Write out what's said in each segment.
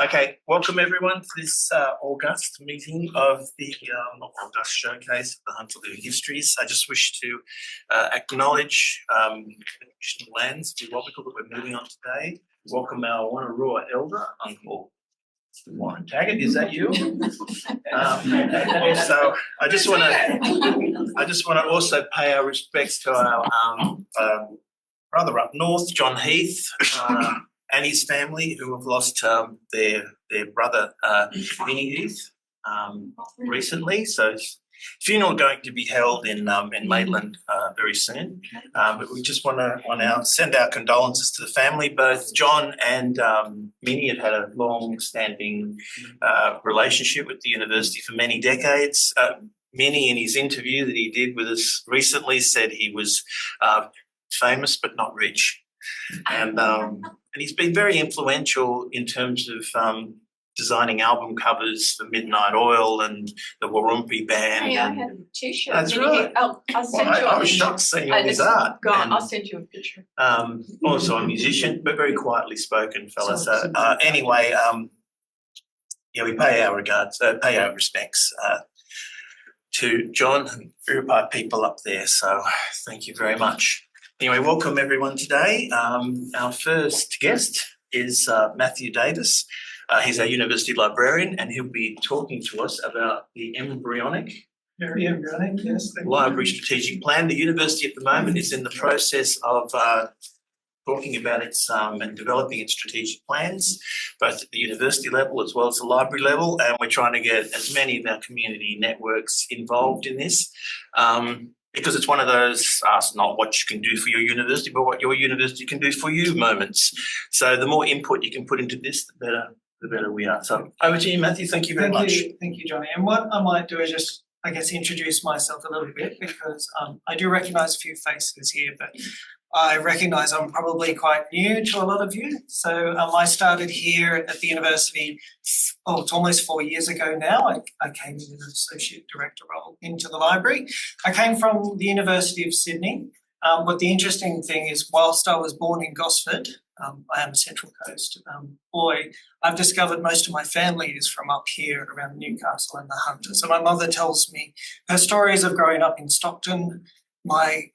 Okay, welcome everyone to this August meeting of the August showcase of the Hunt for Living Histories. I just wish to acknowledge traditional lands, the Robical that we're moving on today. Welcome our Wonnarua Elder, Uncle Warren Taggart. Is that you? Also, I just want to also pay our respects to our brother up north, John Heath. And his family, who have lost their brother Vinnie Heath recently. So funeral going to be held in Maitland very soon. But we just want to now send our condolences to the family. Both John and Minnie have had a long-standing relationship with the university for many decades. Minnie, in his interview that he did with us recently, said he was famous but not rich. And he's been very influential in terms of designing album covers for Midnight Oil and the Warumpi Band. Hey, I had a T-shirt. That's right. I'll send you. I was shocked seeing all his art. Go on, I'll send you a picture. Also a musician, but very quietly spoken fella. So anyway, we pay our regards, pay our respects to John and Urupai people up there. So thank you very much. Anyway, welcome everyone today. Our first guest is Matthew Davis. He's our university librarian, and he'll be talking to us about the Very embryonic, yes. library strategic plan. The university at the moment is in the process of talking about its and developing its strategic plans, both at the university level as well as the library level, and we're trying to get as many of our community networks involved in this. Because it's one of those ask not what you can do for your university, but what your university can do for you moments. So the more input you can put into this, the better we are. So over to you, Matthew. Thank you very much. Thank you, Johnny. And what I might do is just, introduce myself a little bit, because I do recognise a few faces here, but I recognise I'm probably quite new to a lot of you. So I started here at the university, it's almost 4 years ago now. I came in an associate director role into the library. I came from the University of Sydney. But the interesting thing is, whilst I was born in Gosford, I am a Central Coast boy, I've discovered most of my family is from up here around Newcastle and the Hunter. So my mother tells me her stories of growing up in Stockton. My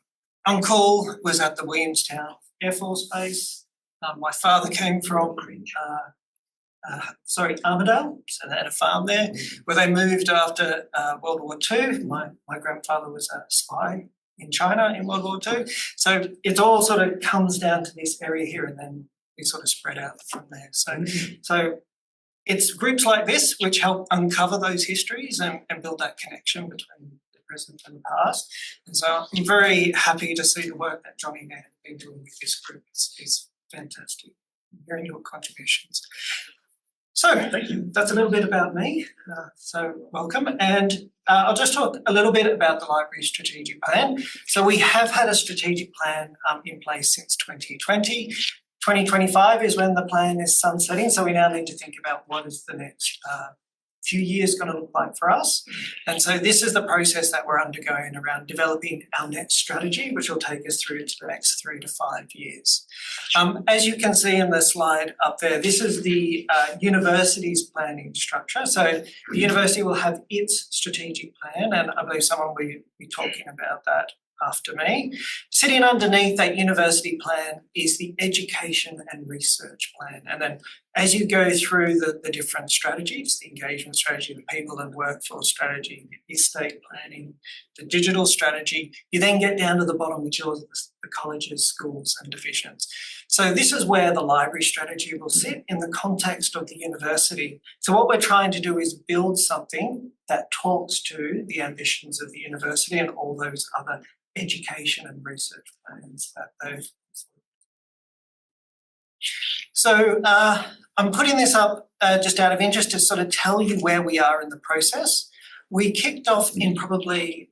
uncle was at the Williamstown Air Force Base. My father came from Armidale, so they had a farm there, where they moved after World War II. My grandfather was a spy in China in World War II. So it all sort of comes down to this area here, and then we sort of spread out from there. So it's groups like this which help uncover those histories and build that connection between the present and the past. And so I'm very happy to see the work that Johnny and Anne have been doing with this group. It's fantastic. Hearing your contributions. So thank you. That's a little bit about me. So welcome. And I'll just talk a little bit about the library strategic plan. So we have had a strategic plan in place since 2020. 2025 is when the plan is sunsetting. So we now need to think about what is the next few years going to look like for us. And so this is the process that we're undergoing around developing our next strategy, which will take us through to the next 3 to 5 years. As you can see in the slide up there, this is the university's planning structure. So the university will have its strategic plan, and I believe someone will be talking about that after me. Sitting underneath that university plan is the education and research plan. And then as you go through the different strategies, the engagement strategy, the people and workforce strategy, the estate planning, the digital strategy, you then get down to the bottom, which is the colleges, schools and divisions. So this is where the library strategy will sit in the context of the university. So what we're trying to do is build something that talks to the ambitions of the university and all those other education and research plans that they've. So I'm putting this up just out of interest to sort of tell you where we are in the process. We kicked off in probably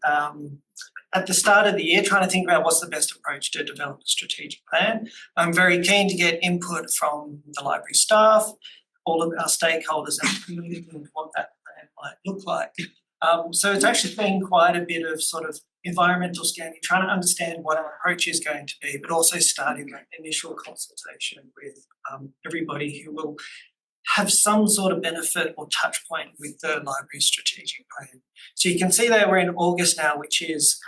at the start of the year trying to think about what's the best approach to develop a strategic plan. I'm very keen to get input from the library staff, all of our stakeholders and community and what that plan might look like. So it's actually been quite a bit of sort of environmental scanning, trying to understand what our approach is going to be, but also starting that initial consultation with everybody who will have some sort of benefit or touch point with the library strategic plan. So you can see that we're in August now, which is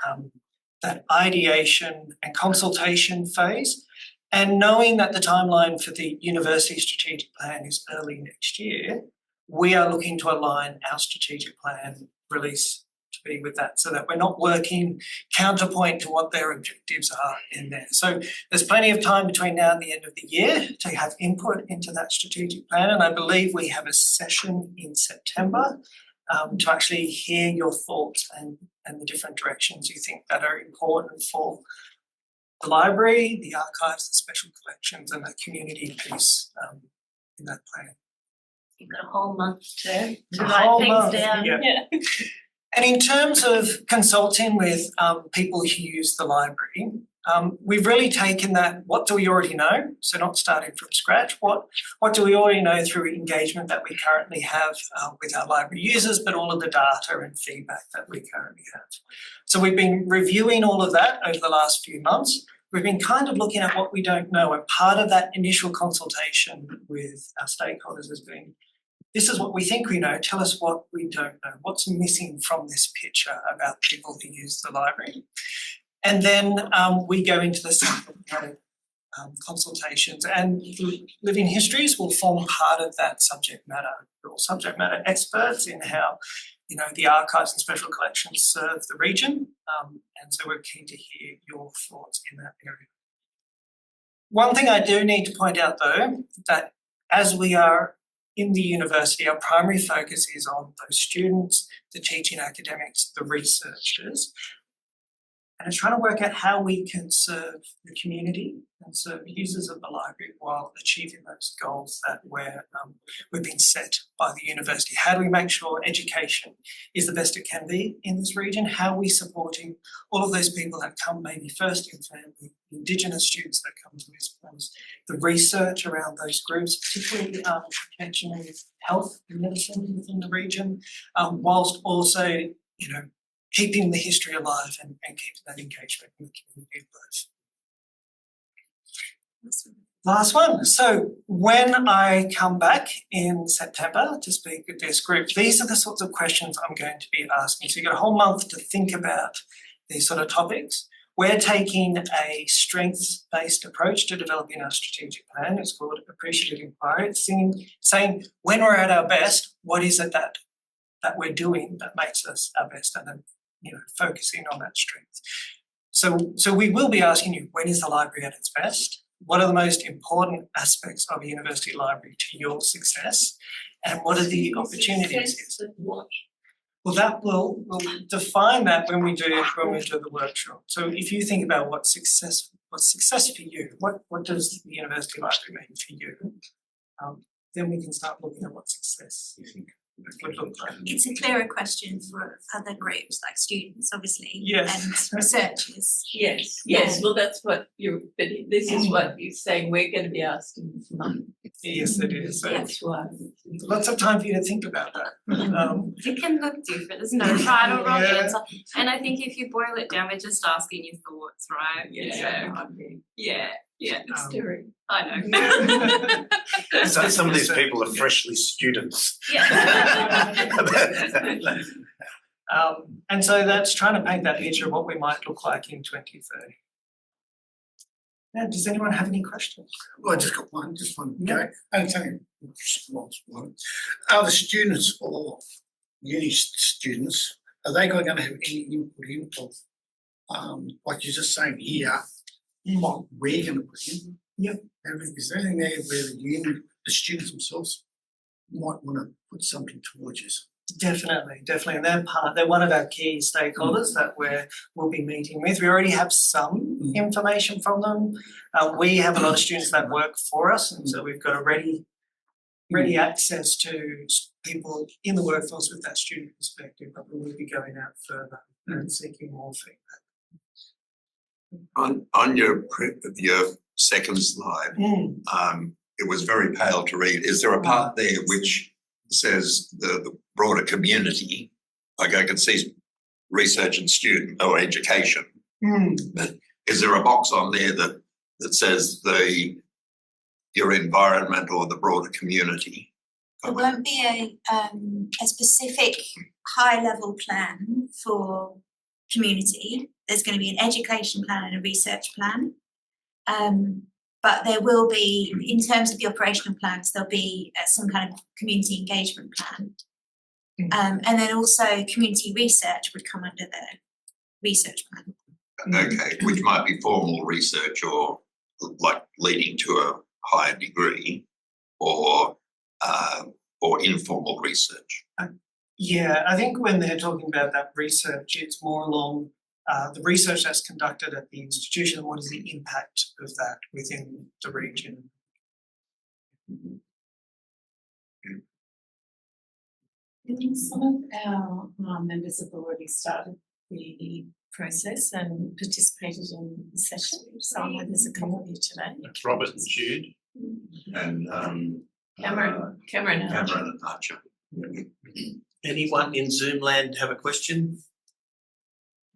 that ideation and consultation phase. And knowing that the timeline for the university strategic plan is early next year, we are looking to align our strategic plan release to be with that, so that we're not working counterpoint to what their objectives are in there. So there's plenty of time between now and the end of the year to have input into that strategic plan, and I believe we have a session in September to actually hear your thoughts and the different directions you think that are important for the library, the archives, the special collections, and the community piece in that plan. You've got a whole month to A write whole things month, down. yeah. And in terms of consulting with people who use the library, we've really taken that, what do we already know? So not starting from scratch, what do we already know through engagement that we currently have with our library users, but all of the data and feedback that we currently have. So we've been reviewing all of that over the last few months. We've been kind of looking at what we don't know, and part of that initial consultation with our stakeholders has been, this is what we think we know, tell us what we don't know, what's missing from this picture about people who use the library. And then we go into the subject matter consultations, and Living Histories will form part of that subject matter. We're all subject matter experts in how, you know, the archives and special collections serve the region, and so we're keen to hear your thoughts in that area. One thing I do need to point out though, that as we are in the university, our primary focus is on those students, the teaching academics, the researchers, and it's trying to work out how we can serve the community and serve users of the library while achieving those goals that we've been set by the university. How do we make sure education is the best it can be in this region? How are we supporting all of those people that come maybe first in family, Indigenous students that come to this place, the research around those groups, particularly protection of health and medicine within the region, whilst also, you know, keeping the history alive and keeping that engagement with the community alive. Last one. So when I come back in September to speak with this group, these are the sorts of questions I'm going to be asking. So you've got a whole month to think about these sort of topics. We're taking a strengths-based approach to developing our strategic plan. It's called Appreciative Inquiry. It's saying when we're at our best, what is it that we're doing that makes us our best, and then, you know, focusing on that strength. So we will be asking you, when is the library at its best? What are the most important aspects of a university library to your success? And what are the opportunities? Well, that we'll define that when we do the workshop. So if you think about what's success for you, what does the university library mean for you? Then we can start looking at what success you think would look like. It's a clearer question for other groups like students, obviously, Yes. and researchers. Yes, well, that's what this is what you're saying, we're going to be asking for money. Yes, it is. So That's why. lots of time for you to think about that. It can look different. There's no right or wrong Yeah. answer. And I think if you boil it down, we're just asking your thoughts, right? Yeah. It's Derek. I know. So some of these people are freshly students. And so that's trying to paint that picture of what we might look like in 2030. Now, does anyone have any questions? Well, I just got one. Okay. Okay. Are the students or uni students, are they going to have any input of, like you're just saying here, what we're going to put in? Yep. Is there anything there where the students themselves might want to put something towards you? Definitely. And they're one of our key stakeholders that we'll be meeting with. We already have some information from them. We have a lot of students that work for us, and so we've got a ready access to people in the workforce with that student perspective, but we will be going out further and seeking more feedback. On your second slide, it was very pale to read. Is there a part there which says the broader community? Like I can see research and student or education. But is there a box on there that says your environment or the broader community? There won't be a specific high level plan for community. There's going to be an education plan and a research plan. But there will be, in terms of the operational plans, there'll be some kind of community engagement plan. And then also community research would come under the research plan. Okay, which might be formal research or like leading to a higher degree, or informal research. Yeah, I think when they're talking about that research, it's more along the research that's conducted at the institution. What is the impact of that within the region? Some of our members have already started the process and participated in the session. So I know there's a couple of you today. That's Robert and Jude. And Cameron Cameron and Archer. Anyone in Zoom land have a question?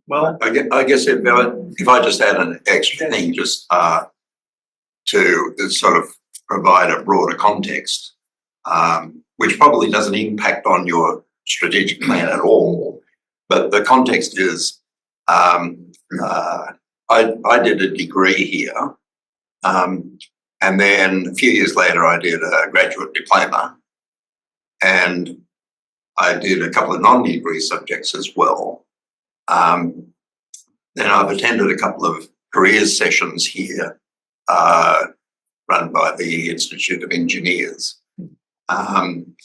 Well, I guess if I just add an extra thing, just to sort of provide a broader context, which probably doesn't impact on your strategic plan at all, but the context is I did a degree here, and then a few years later I did a graduate diploma, and I did a couple of non-degree subjects as well. Then I've attended a couple of careers sessions here run by the Institute of Engineers. And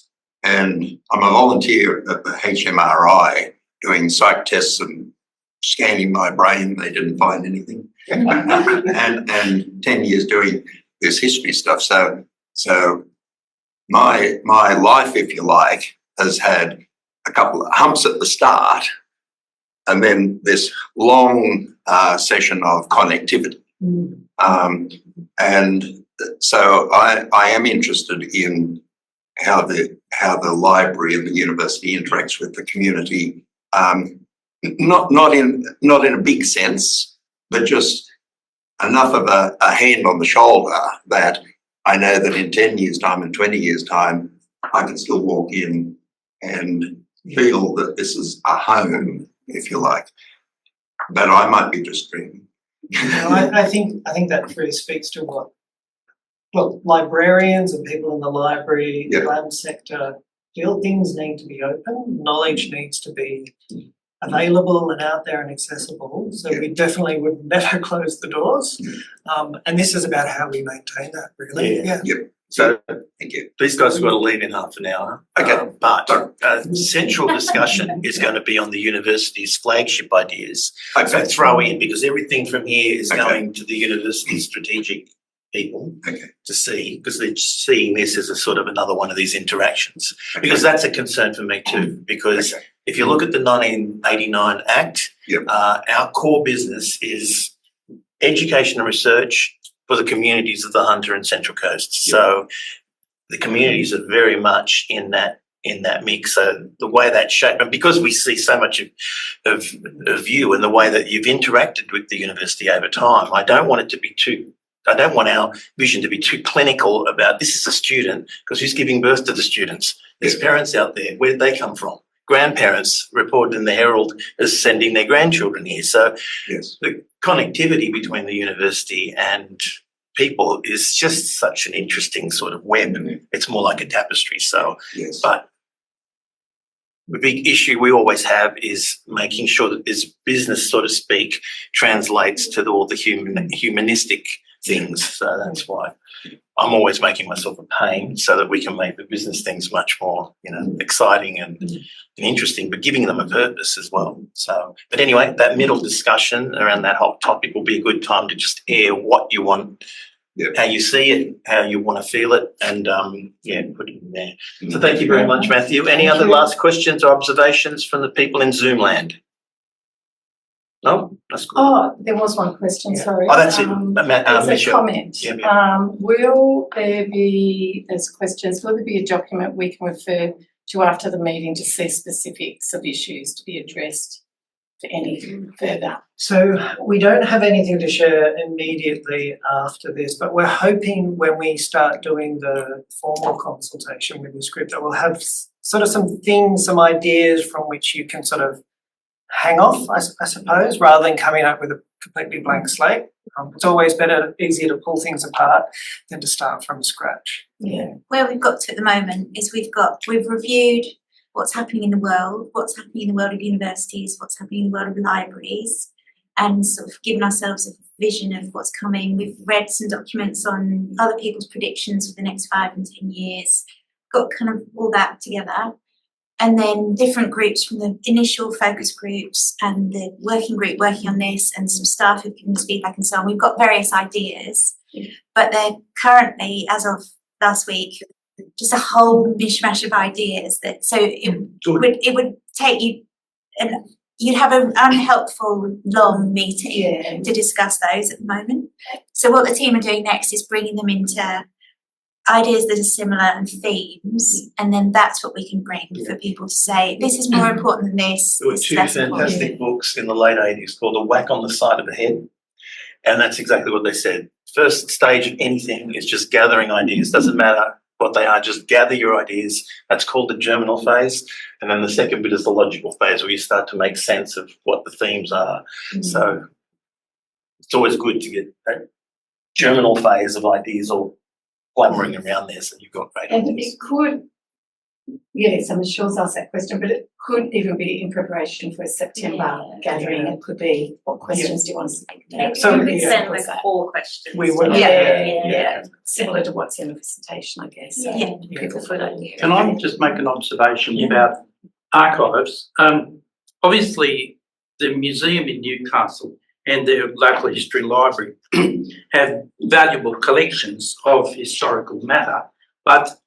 I'm a volunteer at the HMRI doing psych tests and scanning my brain. They didn't find anything. and 10 years doing this history stuff. So my life, if you like, has had a couple of humps at the start, and then this long session of connectivity. And so I am interested in how the library and the university interacts with the community, not in a big sense, but just enough of a hand on the shoulder that I know that in 10 years' time and 20 years' time, I can still walk in and feel that this is a home, if you like. But I might be just dreaming. I think that really speaks to what, well, librarians and people in the library, the lab sector feel. Things need to be open, knowledge needs to be available and out there and accessible. So we definitely would never close the doors. And this is about how we maintain that, really. Yeah. So thank you. These guys have got to leave in half an hour. Okay. But central discussion is going to be on the university's flagship ideas. So throw in, because everything from here is going to the university's strategic people to see, because they're seeing this as a sort of another one of these interactions. Because that's a concern for me too, because if you look at the 1989 Act, our core business is education and research for the communities of the Hunter and Central Coast. So the communities are very much in that mix. So the way that's shaped, and because we see so much of you and the way that you've interacted with the university over time, I don't want our vision to be too clinical about this is a student, because who's giving birth to the students? There's parents out there. Where'd they come from? Grandparents reported in the Herald as sending their grandchildren here. So the connectivity between the university and people is just such an interesting sort of web. It's more like a tapestry. So, but the big issue we always have is making sure that this business, so to speak, translates to all the humanistic things. So that's why I'm always making myself a pain so that we can make the business things much more, exciting and interesting, but giving them a purpose as well. So, but anyway, that middle discussion around that whole topic will be a good time to just air what you want, how you see it, how you want to feel it, and put it in there. So thank you very much, Matthew. Any other last questions or observations from the people in Zoom land? No, that's good. Oh, there was one question, sorry. Oh, that's it. It's a comment. Will there be, there's questions, will there be a document we can refer to after the meeting to see specifics of issues to be addressed for any further. So we don't have anything to share immediately after this, but we're hoping when we start doing the formal consultation with this group that we'll have sort of some things, some ideas from which you can sort of hang off, I suppose, rather than coming up with a completely blank slate. It's always easier to pull things apart than to start from scratch. Yeah. Where we've got to at the moment is we've reviewed what's happening in the world, what's happening in the world of universities, what's happening in the world of libraries, and sort of given ourselves a vision of what's coming. We've read some documents on other people's predictions for the next 5 and 10 years, got kind of all that together. And then different groups from the initial focus groups and the working group working on this, and some staff who've given us feedback and so on. We've got various ideas, but they're currently, as of last week, just a whole mishmash of ideas that it would take you, and you'd have an unhelpful long meeting to discuss those at the moment. So what the team are doing next is bringing them into ideas that are similar and themes, and then that's what we can bring for people to say, this is more important than this. There were this is two less important. fantastic books in the late 80s called A Whack on the Side of the Head, and that's exactly what they said. First stage of anything is just gathering ideas. Doesn't matter what they are, just gather your ideas. That's called the germinal phase. And then the second bit is the logical phase, where you start to make sense of what the themes are. So it's always good to get that germinal phase of ideas all clambering around there, so you've got great And ideas. it could, yes, I'm sure I'll ask that question, but it could even be in preparation for a September gathering. It could be, what questions do you want us to think about? So, we could yeah. send like 4 questions. We will. Yeah. Similar to what's in the presentation, I guess. So Yeah. people could. Can I just make an observation about archives? Obviously, the museum in Newcastle and the local history library have valuable collections of historical matter, but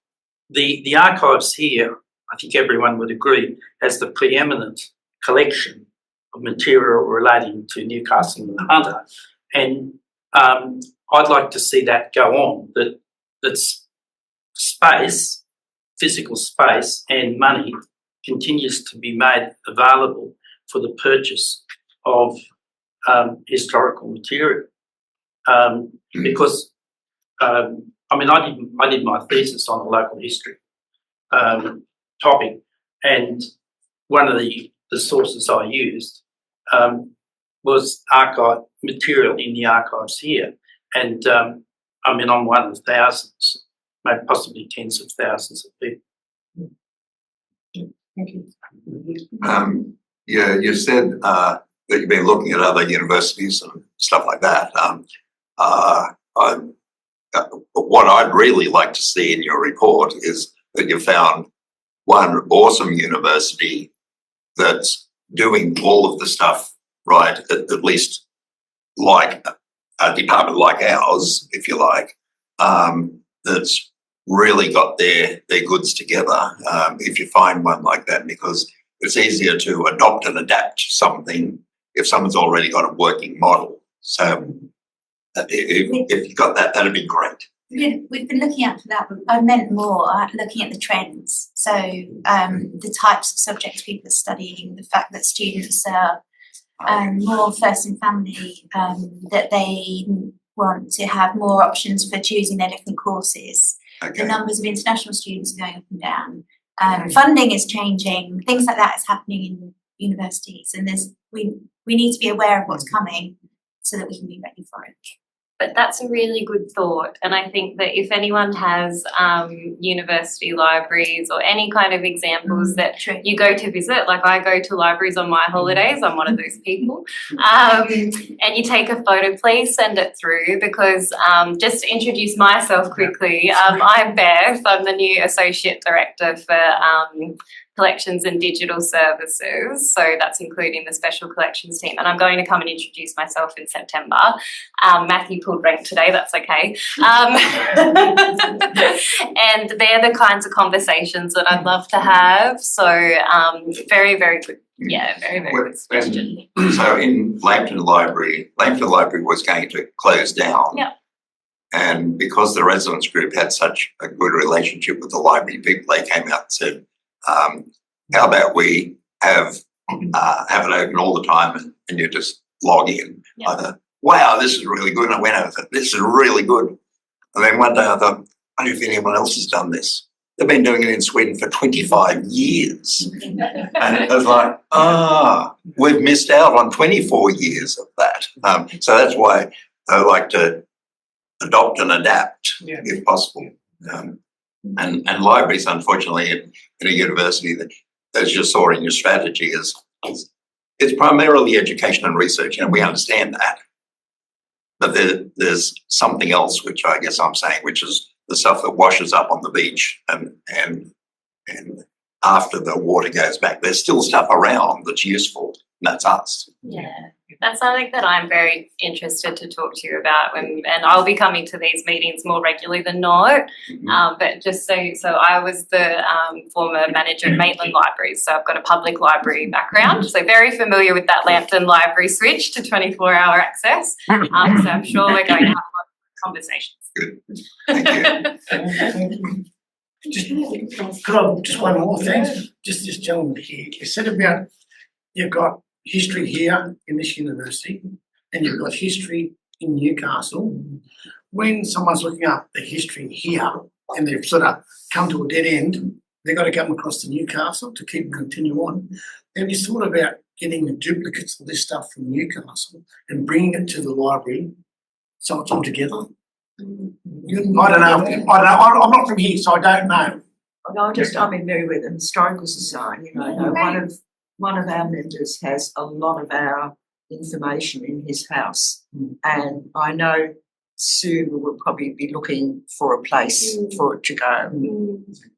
the archives here, I think everyone would agree, has the preeminent collection of material relating to Newcastle and the Hunter. And I'd like to see that go on, that space, physical space and money continues to be made available for the purchase of historical material, because I did my thesis on a local history topic, and one of the sources I used was archive material in the archives here, and I'm one of thousands, maybe possibly tens of thousands of people. Thank you. You said that you've been looking at other universities and stuff like that. What I'd really like to see in your report is that you found one awesome university that's doing all of the stuff right, at least like a department like ours, if you like, that's really got their goods together. If you find one like that, because it's easier to adopt and adapt something if someone's already got a working model. So if you got that, that'd be great. We've been looking out for that, but I meant more looking at the trends. So the types of subjects people are studying, the fact that students are more first and family, that they want to have more options for choosing their different courses. Okay. The numbers of international students are going up and down. Funding is changing. Things like that is happening in universities, and we need to be aware of what's coming so that we can be ready for it. But that's a really good thought, and I think that if anyone has university libraries or any kind of examples that you go to visit, like I go to libraries on my holidays, I'm one of those people, and you take a photo, please send it through, because just to introduce myself quickly, I'm Beth, I'm the new Associate Director for Collections and Digital Services, so that's including the Special Collections team, and I'm going to come and introduce myself in September. Matthew pulled rank today, that's okay. And they're the kinds of conversations that I'd love to have, so very, very good. Yeah, very, very good question. So in Langton Library was going to close down. Yep. And because the residents group had such a good relationship with the library people, they came out and said, how about we have have it open all the time and you just log in. Yeah. I thought, wow, this is really good. And I went over, thought, this is really good. And then one day I thought, I wonder if anyone else has done this. They've been doing it in Sweden for 25 years. And I was like, we've missed out on 24 years of that. So that's why I like to adopt and adapt if possible. And libraries, unfortunately, in a university, as you saw in your strategy, it's primarily education and research, and we understand that. But there's something else, which I guess I'm saying, which is the stuff that washes up on the beach and after the water goes back, there's still stuff around that's useful, and that's us. Yeah, that's something that I'm very interested to talk to you about, and I'll be coming to these meetings more regularly than not. But just so I was the former manager at Maitland Libraries, so I've got a public library background, so very familiar with that Lambton Library switch to 24-hour access. So I'm sure we're going to have a lot of conversations. Good. Thank you. Just one more thing. Just this gentleman here. You said about you've got history here in this university and you've got history in Newcastle. When someone's looking up the history here and they've sort of come to a dead end, they've got to come across to Newcastle to continue on. Have you thought about getting the duplicates of this stuff from Newcastle and bringing it to the library so it's all together? I don't know. I'm not from here, so I don't know. I'm in Meriwether Historical Society. One of our members has a lot of our information in his house, and I know soon we will probably be looking for a place for it to go.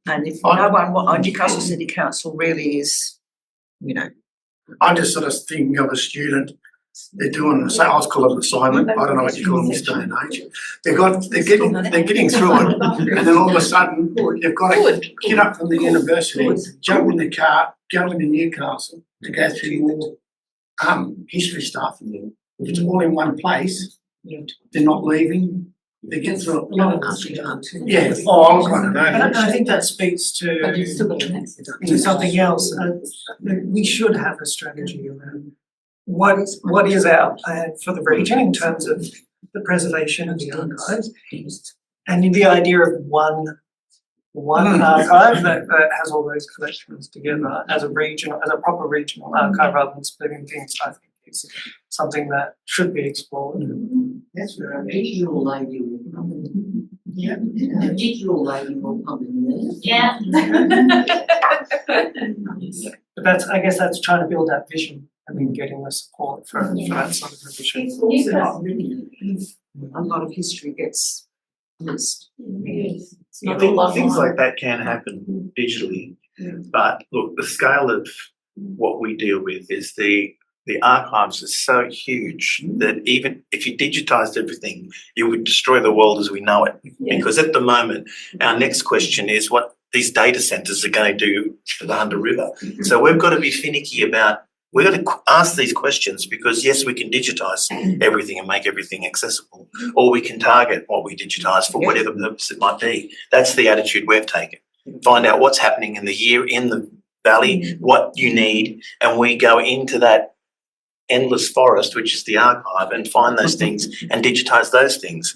And if no one, what Newcastle City Council really is, I'm just sort of thinking of a student. They're doing the same. I was called an assignment. I don't know what you call them this day and age. They're getting through it, and then all of a sudden you've got to get up from the university, jump in the car, go into Newcastle to go through more history stuff. It's all in one place. They're not leaving. They get through it. Yeah. Oh, I don't know. And I think that speaks to something else. We should have a strategy around what is our plan for the region in terms of the preservation of the archives, and the idea of one archive that has all those collections together as a proper regional archive rather than splitting things. I think is something that should be explored. That's where a digital lady will come in. Yeah, a digital lady will come in there. Yeah. But I guess that's trying to build that vision. I mean, getting the support for that sort of vision. It's also not really, a lot of history gets missed. Things like that can happen digitally, but look, the scale of what we deal with is the archives are so huge that even if you digitized everything, you would destroy the world as we know it. Because at the moment, our next question is what these data centers are going to do to the Hunter River. So we've got to be finicky about. We've got to ask these questions because, yes, we can digitise everything and make everything accessible, or we can target what we digitise for whatever purpose it might be. That's the attitude we've taken. Find out what's happening in the valley, what you need, and we go into that endless forest, which is the archive, and find those things and digitise those things.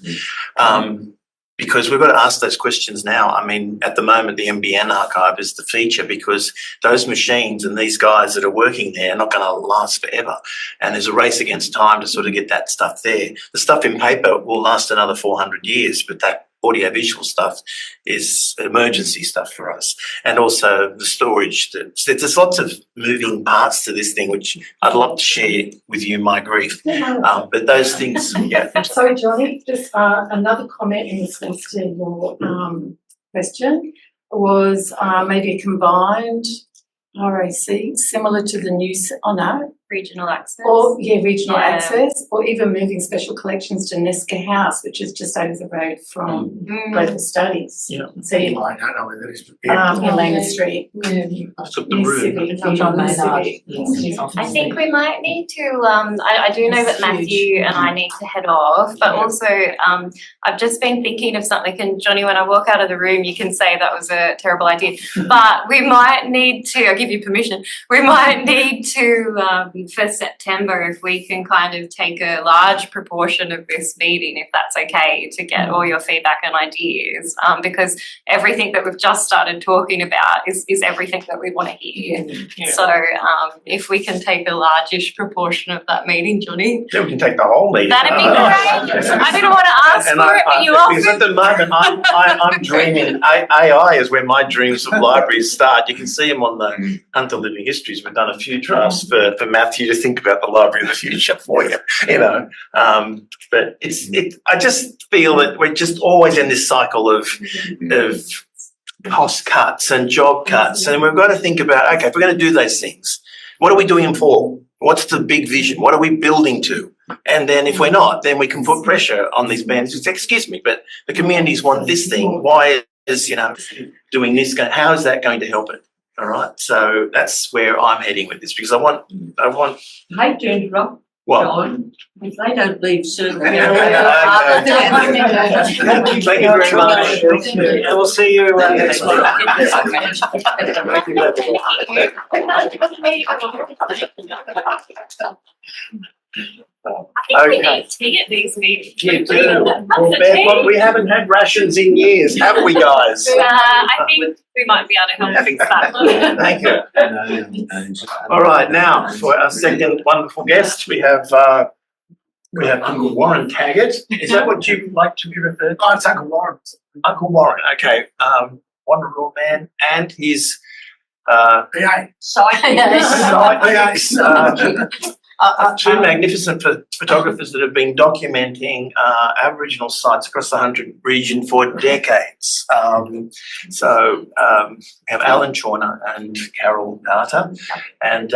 Because we've got to ask those questions now. I mean, at the moment, the MBN archive is the feature because those machines and these guys that are working there are not going to last forever. And there's a race against time to sort of get that stuff there. The stuff in paper will last another 400 years, but that audiovisual stuff is emergency stuff for us. And also the storage. There's lots of moving parts to this thing, which I'd love to share with you, my grief. But those things, Sorry, Johnny, just another comment in response to your question was maybe a combined RAC, similar to the new, Regional access. Or, regional Yeah. access, or even moving special collections to Neska House, which is just over the road from Global Studies. Yeah. So, I don't know whether it's. Elena Street. I took the Near room. Civic, John John Maynard. Civic. I think we might need to, I do know that Matthew and I need to head off, but also I've just been thinking of something, and Johnny, when I walk out of the room, you can say that was a terrible idea, but we might need to, I'll give you permission, we might need to, for September, if we can kind of take a large proportion of this meeting, if that's okay, to get all your feedback and ideas, because everything that we've just started talking about is everything that we want to hear. Yeah. So if we can take a largish proportion of that meeting, Johnny, Yeah, we can take the whole meeting. that'd be great. I didn't want to ask And for it, but you because at offered. the moment I'm dreaming. AI is where my dreams of libraries start. You can see them on the Hunter Living Histories. We've done a few drafts for Matthew to think about the library of the future for you. But I just feel that we're just always in this cycle of cost cuts and job cuts, and we've got to think about, okay, if we're going to do those things, what are we doing them for? What's the big vision? What are we building to? And then if we're not, then we can put pressure on these bands. Excuse me, but the communities want this thing. Why is doing this? How is that going to help it? All right. So that's where I'm heading with this, because I want. I hate to interrupt, What? John, if they don't leave soon. Thank you very much. And we'll see you next I think we need tea at these meetings. You do. Well, we haven't had rations in years, have we, guys? I think we might be able to help fix that. Thank you. All right, now for our second wonderful guest, we have Uncle Warren Taggart. Is that what you'd like to be referred to? Oh, it's Uncle Warren. Uncle Warren, okay. Wonderful man, and his PA. two magnificent photographers that have been documenting Aboriginal sites across the Hunter region for decades. We have Alan Chawner and Carol Carter. And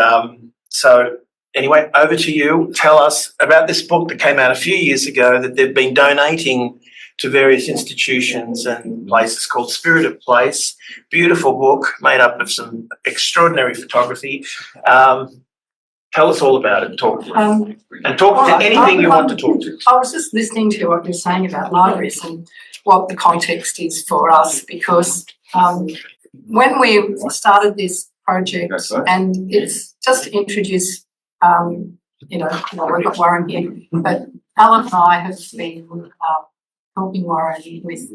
so anyway, over to you. Tell us about this book that came out a few years ago that they've been donating to various institutions and places, called Spirit of Place. Beautiful book made up of some extraordinary photography. Tell us all about it. Talk to us. And talk to anything you want to talk to. I was just listening to what you're saying about libraries and what the context is for us, because when we started this project, and it's just to introduce, we've got Warren here, but Alan and I have been helping Warren with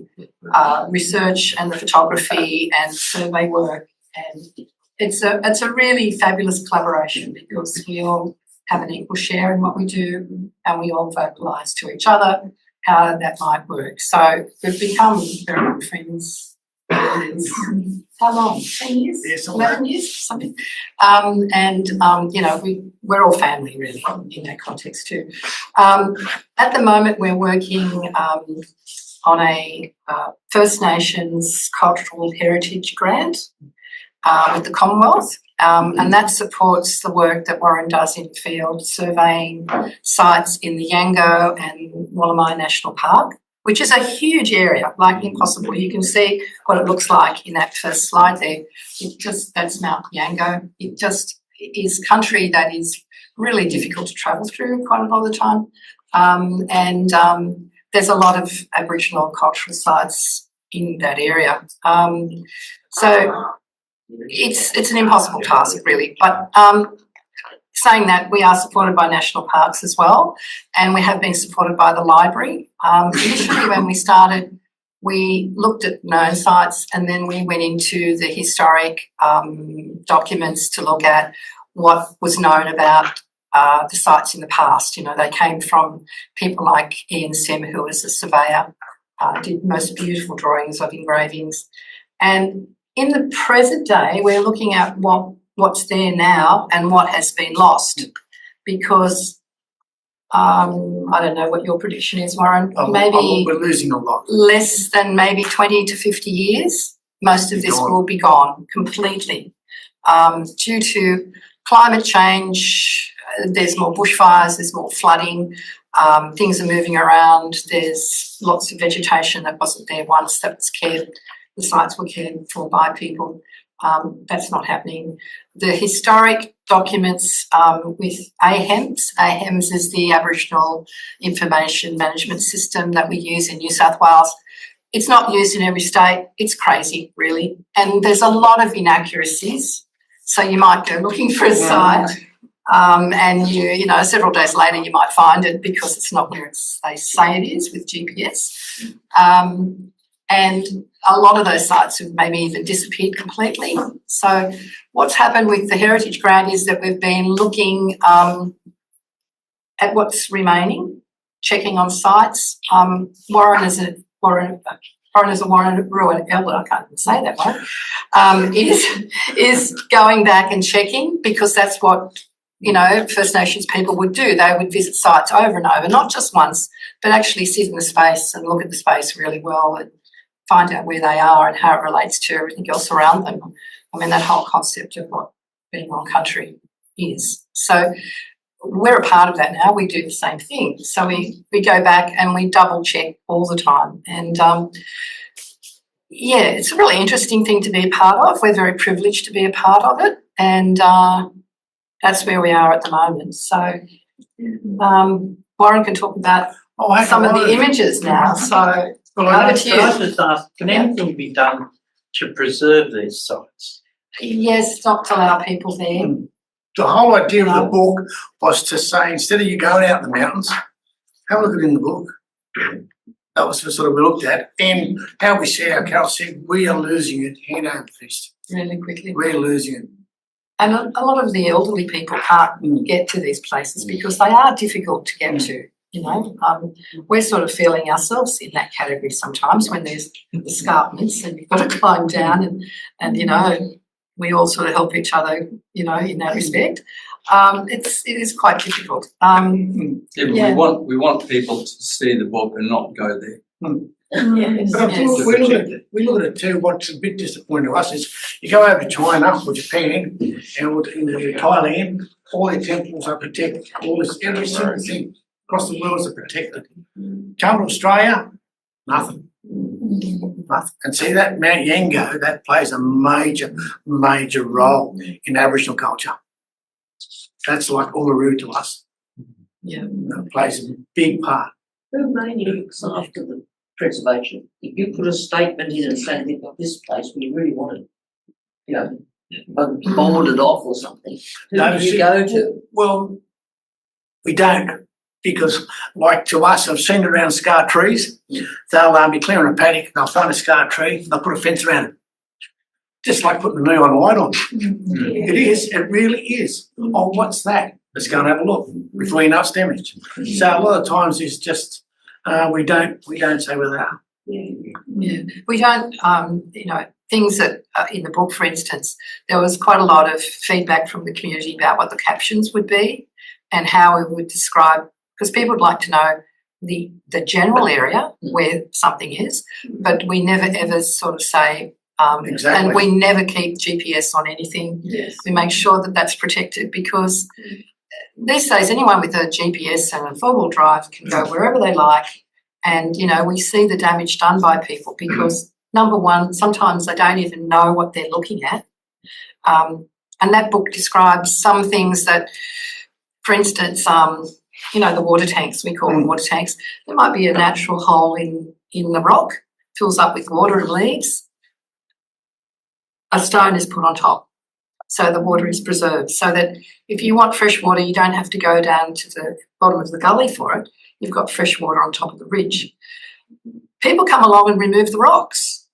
research and the photography and survey work, and it's a really fabulous collaboration because we all have an equal share in what we do and we all vocalise to each other how that might work. So we've become very good friends. How long? 10 years? Yes, 11 years? Something. We're all family really in that context too. At the moment we're working on a First Nations Cultural Heritage Grant with the Commonwealth, and that supports the work that Warren does in field surveying sites in the Yango and Wollamai National Park, which is a huge area, like impossible. You can see what it looks like in that first slide there. That's Mount Yango. It just is country that is really difficult to travel through quite a lot of the time. There's a lot of Aboriginal cultural sites in that area. So it's an impossible task, really. But saying that, we are supported by national parks as well, and we have been supported by the library. Initially, when we started, we looked at known sites, and then we went into the historic documents to look at what was known about the sites in the past. They came from people like Ian Sim, who was a surveyor, did most beautiful drawings of engravings. And in the present day, we're looking at what's there now and what has been lost, because I don't know what your prediction is, Warren. Maybe we're losing a lot. Less than maybe 20 to 50 years, most of this will be gone completely, due to climate change, there's more bushfires, there's more flooding, things are moving around, there's lots of vegetation that wasn't there once that was cared, the sites were cared for by people. That's not happening. The historic documents with AHEMS is the Aboriginal Information Management System that we use in New South Wales. It's not used in every state. It's crazy, really. And there's a lot of inaccuracies. So you might go looking for a site and you know, several days later you might find it because it's not where they say it is with GPS. And a lot of those sites have maybe even disappeared completely. So what's happened with the Heritage Grant is that we've been looking at what's remaining, checking on sites. Warren is a Warren Elder, I can't even say that one, is going back and checking, because that's what, you know, First Nations people would do. They would visit sites over and over, not just once, but actually sit in the space and look at the space really well and find out where they are and how it relates to everything else around them. I mean, that whole concept of what being on country is. So we're a part of that now. We do the same thing. So we go back and we double check all the time. And yeah, it's a really interesting thing to be a part of. We're very privileged to be a part of it. And that's where we are at the moment. So Warren can talk about some of the images now. So over to you. Can I just ask, can anything be done to preserve these sites? Yes, not to allow people there. The whole idea of the book was to say, instead of you going out in the mountains, have a look at it in the book. That was sort of we looked at. And how we see our Carol said, we are losing it hand over fist. Really quickly. We're losing it. And a lot of the elderly people can't get to these places because they are difficult to get to. You know, we're sort of feeling ourselves in that category sometimes when there's escarpments and you've got to climb down and you know, we all sort of help each other, you know, in that respect. It is quite difficult. We want people to see the book and not go there. Yes, But I think we look at it too. What's a bit disappointing to us is you go over to China or Japan and into Thailand, all their temples are protected. All this, every single thing across the world is protected. Come to Australia, nothing. And see that Mount Yango, that plays a major role in Aboriginal culture. That's like Uluru to us. Yeah, it plays a big part. Who mainly looks after the preservation? If you put a statement in and say, "We've got this place, we really want it," you know, boarded off or something. Who do you go to? Well, we don't. Because, like to us, I've seen around scar trees, they'll be clearing a paddock, they'll find a scar tree, they'll put a fence around it. Just like putting a neon light on. It is, it really is. Oh, what's that? Let's go and have a look before you know it's damaged. So a lot of times it's just, we don't say where they are. Yeah, we don't, you know, things that in the book, for instance, there was quite a lot of feedback from the community about what the captions would be and how we would describe, because people would like to know the general area where something is, but we never ever sort of say, Exactly. and we never keep GPS on anything. Yes. We make sure that that's protected because these days anyone with a GPS and a four-wheel drive can go wherever they like, and, you know, we see the damage done by people because, number one, sometimes they don't even know what they're looking at. And that book describes some things that, for instance, you know, the water tanks, we call them water tanks. There might be a natural hole in the rock, fills up with water and leaves. A stone is put on top, so the water is preserved, so that if you want fresh water, you don't have to go down to the bottom of the gully for it. You've got fresh water on top of the ridge. People come along and remove the rocks.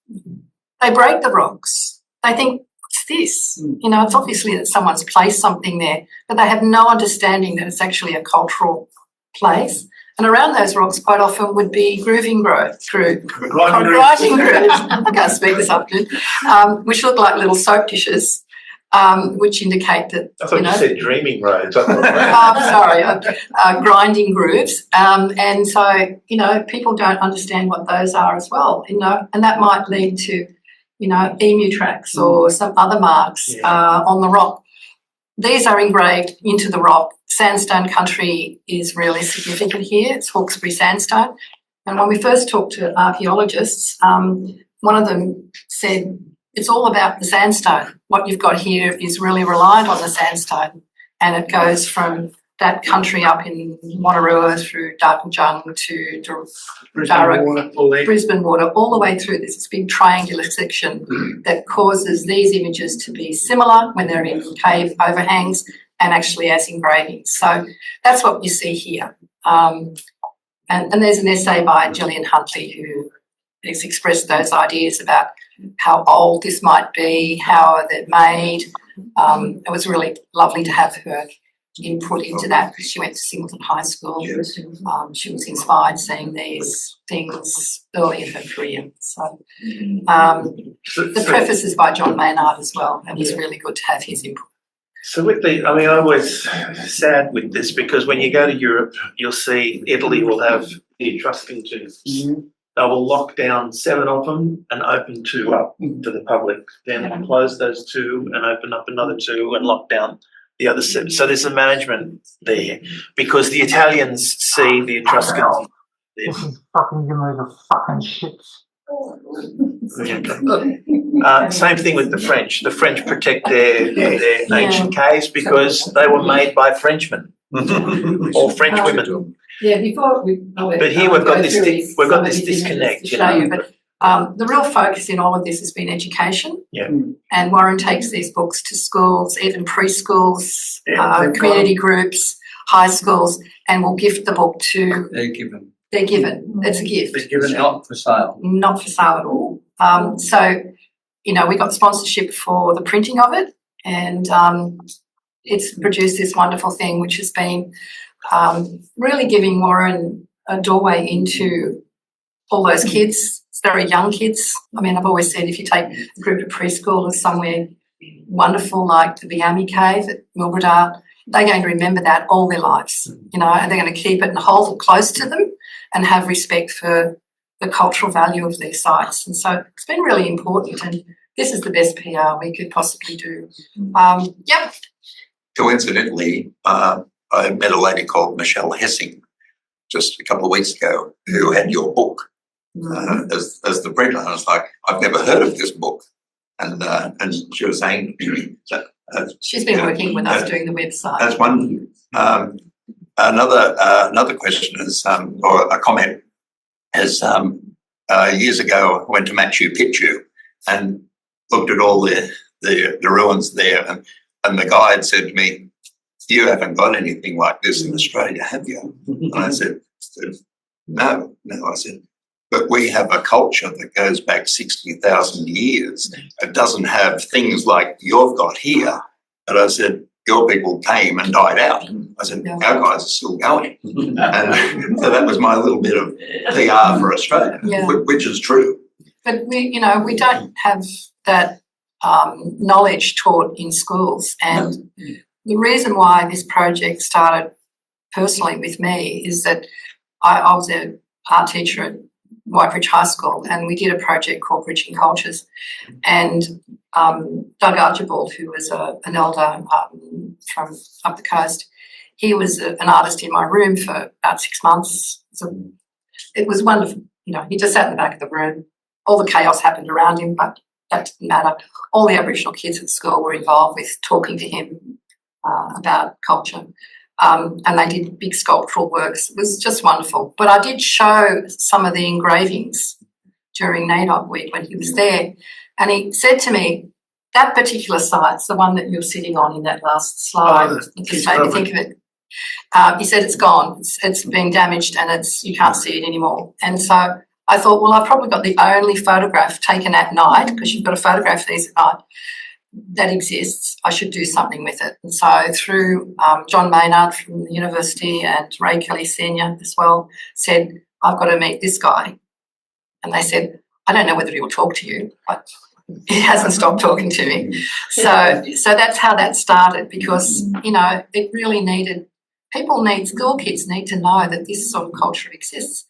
They break the rocks. They think, what's this? You know, it's obviously that someone's placed something there, but they have no understanding that it's actually a cultural place. And around those rocks quite often would be grinding grooves. I can't speak this afternoon, which look like little soap dishes, which indicate that, I thought you said dreaming roads. Grinding grooves. And so, you know, people don't understand what those are as well, you know, and that might lead to, you know, emu tracks or some other marks on the rock. These are engraved into the rock sandstone country is really significant here. It's Hawkesbury sandstone. And when we first talked to archaeologists, one of them said, it's all about the sandstone. What you've got here is really reliant on the sandstone, and it goes from that country up in Wanneroo through Darkinjung to Brisbane Water, all the way through this big triangular section that causes these images to be similar when they're in cave overhangs and actually as engravings. So that's what you see here. And there's an essay by Gillian Huntley who has expressed those ideas about how old this might be, how they're made. It was really lovely to have her input into that because she went to Singleton High School. She was inspired seeing these things early in her career. So the preface is by John Maynard as well, and it's really good to have his input. So with the, I mean, I was sad with this because when you go to Europe, you'll see Italy will have the Etruscan tombs. They will lock down 7 of them and open 2 up to the public. Then close those 2 and open up another 2 and lock down the other 7. So there's a management there because the Italians see the Etruscans. This is fucking give me the fucking shits. Same thing with the French. The French protect their ancient caves because they were made by Frenchmen or French women. Yeah, before we. But here we've got this disconnect. You know? But the real focus in all of this has been education. Yeah. And Warren takes these books to schools, even preschools, community groups, high schools, and will gift the book to. They're given. They're given. It's a gift. It's not for sale. Not for sale at all. So, you know, we got sponsorship for the printing of it, and it's produced this wonderful thing, which has been really giving Warren a doorway into all those kids, very young kids. I mean, I've always said if you take a group of preschoolers somewhere wonderful like the Biami Cave at Milgradale, they're going to remember that all their lives, you know, and they're going to keep it and hold it close to them and have respect for the cultural value of their sites. And so it's been really important, and this is the best PR we could possibly do. Yep. Coincidentally, I met a lady called Michelle Hessing just a couple of weeks ago who had your book as the printer. And I was like, I've never heard of this book. And she was saying that she's been working with us doing the website. That's one. Another question is, or a comment is, years ago I went to Machu Picchu and looked at all the ruins there, and the guide said to me, "You haven't got anything like this in Australia, have you?" And I said, No. I said, but we have a culture that goes back 60,000 years. It doesn't have things like you've got here. And I said, your people came and died out. I said, our guys are still going. And so that was my little bit of PR for Australia, which is true. But we don't have that knowledge taught in schools. And the reason why this project started personally with me is that I was an art teacher at Whitebridge High School, and we did a project called Bridging Cultures. And Doug Archibald, who was an elder from up the coast, he was an artist in my room for about 6 months. So it was wonderful. You know, he just sat in the back of the room. All the chaos happened around him, but that didn't matter. All the Aboriginal kids at school were involved with talking to him about culture. And they did big sculptural works. It was just wonderful. But I did show some of the engravings during NAIDOC week when he was there. And he said to me, that particular site's the one that you're sitting on in that last slide. It just made me think of it. He said it's gone. It's been damaged and you can't see it anymore. And so I thought, well, I've probably got the only photograph taken at night, because you've got to photograph these at night, that exists. I should do something with it. And so through John Maynard from the university and Ray Kelly Senior as well, said, I've got to meet this guy. And they said, I don't know whether he will talk to you, but he hasn't stopped talking to me. So that's how that started, because, you know, it really needed, school kids need to know that this sort of culture exists.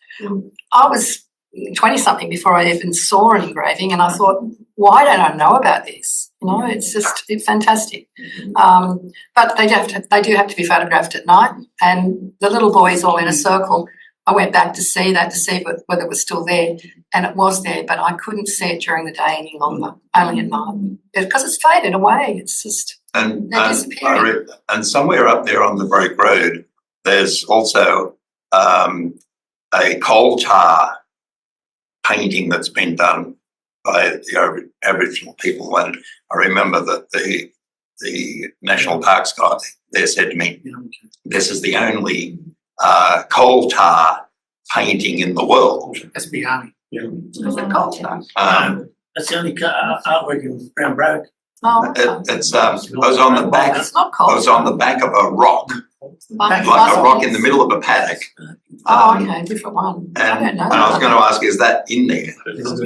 I was 20-something before I even saw an engraving, and I thought, why don't I know about this? You know, it's fantastic. But they do have to be photographed at night, and the little boys all in a circle. I went back to see whether it was still there, and it was there, but I couldn't see it during the day any longer, only at night, because it's faded away. It's just they're disappearing. And somewhere up there on the Broke Road, there's also a coal tar painting that's been done by the Aboriginal people. And I remember that the National Parks guy there said to me, this is the only coal tar painting in the world. That's Biami. Is it coal tar? That's the only artwork in Brown Broke. Oh, It's I was on the back. It's not coal I was on the back of a rock, like a rock in the middle of a paddock. Oh, okay, different one. I don't know. And I was going to ask, is that in there? There's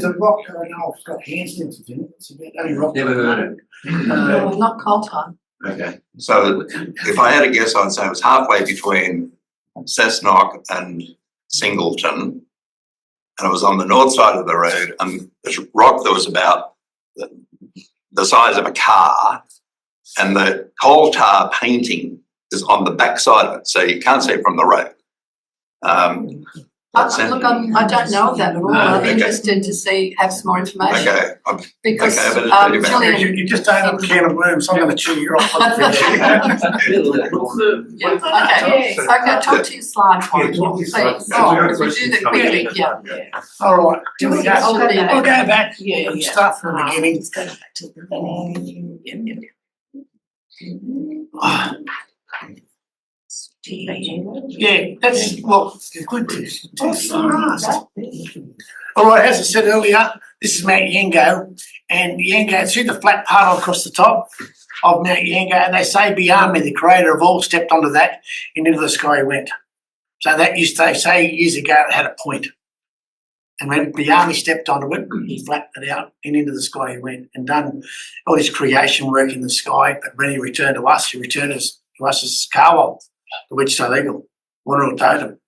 a rock going off. It's got hand stencils in it. It's the only rock. Never heard of it. No, not coal tar. Okay, so if I had a guess, I'd say it was halfway between Cessnock and Singleton, and it was on the north side of the road, and this rock that was about the size of a car, and the coal tar painting is on the back side of it, so you can't see it from the road. Look, I don't know of that at all. I'm interested to have some more information. Okay. Because okay, but it's pretty bad. Gillian, You just opened a can of worms. I'm going to chew you off. Okay, talk to your slide for me, please. Oh, we do that quickly, yeah. All right. Do we go? I'll go back. We'll go back. Yeah. Start from the beginning. Let's go back to the Yeah, that's good. All right, as I said earlier, this is Mount Yango, and Yango, see the flat part across the top of Mount Yango, and they say Biami, the creator of all, stepped onto that, and into the sky he went. So that they say years ago it had a point. And when Biami stepped onto it, he flattened it out, and into the sky he went, and done all his creation work in the sky. But when he returned to us, he returned to us as Kawa, the which is illegal, Wonderful Totem.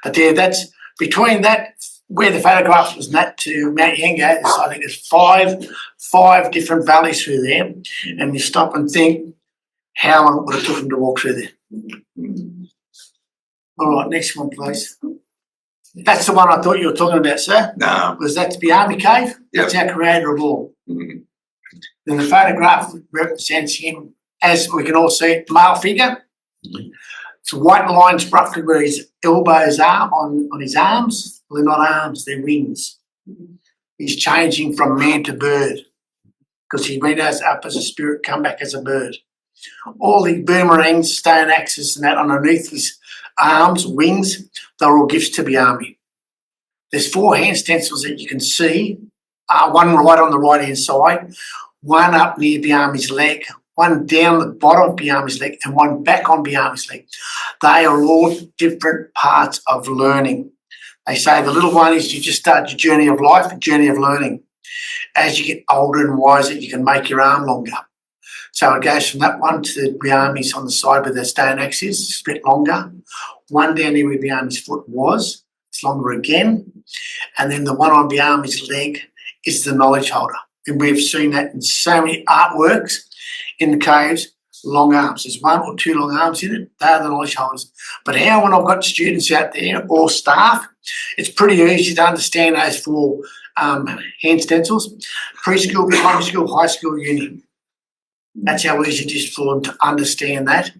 But there, that's between that, where the photograph was, and that to Mount Yango, I think there's five different valleys through there. And you stop and think how long it would have took them to walk through there. All right, next one, please. That's the one I thought you were talking about, sir. No. Was that the Biami Cave? Yep. That's our creator of all. Mm-hmm. Then the photograph represents him as we can all see, male figure. Mm-hmm. It's white lines roughly where his elbows are on his arms. Well, they're not arms, they're wings. He's changing from man to bird because he went up as a spirit, come back as a bird. All the boomerangs, stone axes and that underneath his arms, wings, they're all gifts to Biami. There's 4 hand stencils that you can see, one right on the right-hand side, one up near Biami's leg, one down the bottom of Biami's leg, and one back on Biami's leg. They are all different parts of learning. They say the little one is you just start your journey of life, a journey of learning. As you get older and wiser, you can make your arm longer. So it goes from that one to the Biami's on the side where the stone axe is, it's a bit longer. One down there where Biami's foot was, it's longer again. And then the one on Biami's leg is the knowledge holder. And we've seen that in so many artworks in the caves, long arms. There's 1 or 2 long arms in it, they're the knowledge holders. But how, when I've got students out there or staff, it's pretty easy to understand those 4 hand stencils. Preschool, primary school, high school, uni. That's how easy it is for them to understand that.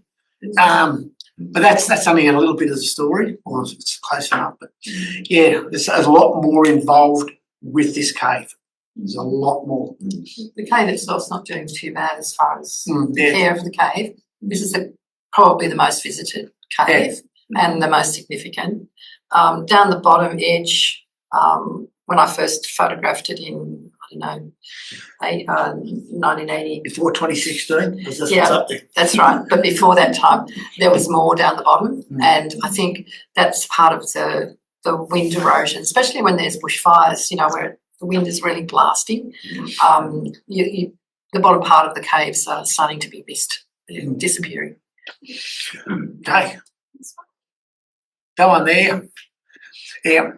But that's only a little bit of the story, or it's close enough. But yeah, there's a lot more involved with this cave. There's a lot more. The cave itself's not doing too bad as far as yeah. care of the cave. This is probably the most visited cave and the most significant. Down the bottom edge, when I first photographed it in, I don't know, 1980. Before 2016? That's Yeah, what's up there. that's right. But before that time, there was more down the bottom. And I think that's part of the wind erosion, especially when there's bushfires, you know, where the wind is really blasting. The bottom part of the caves are starting to be missed. They're disappearing. Okay. That one there. Yeah,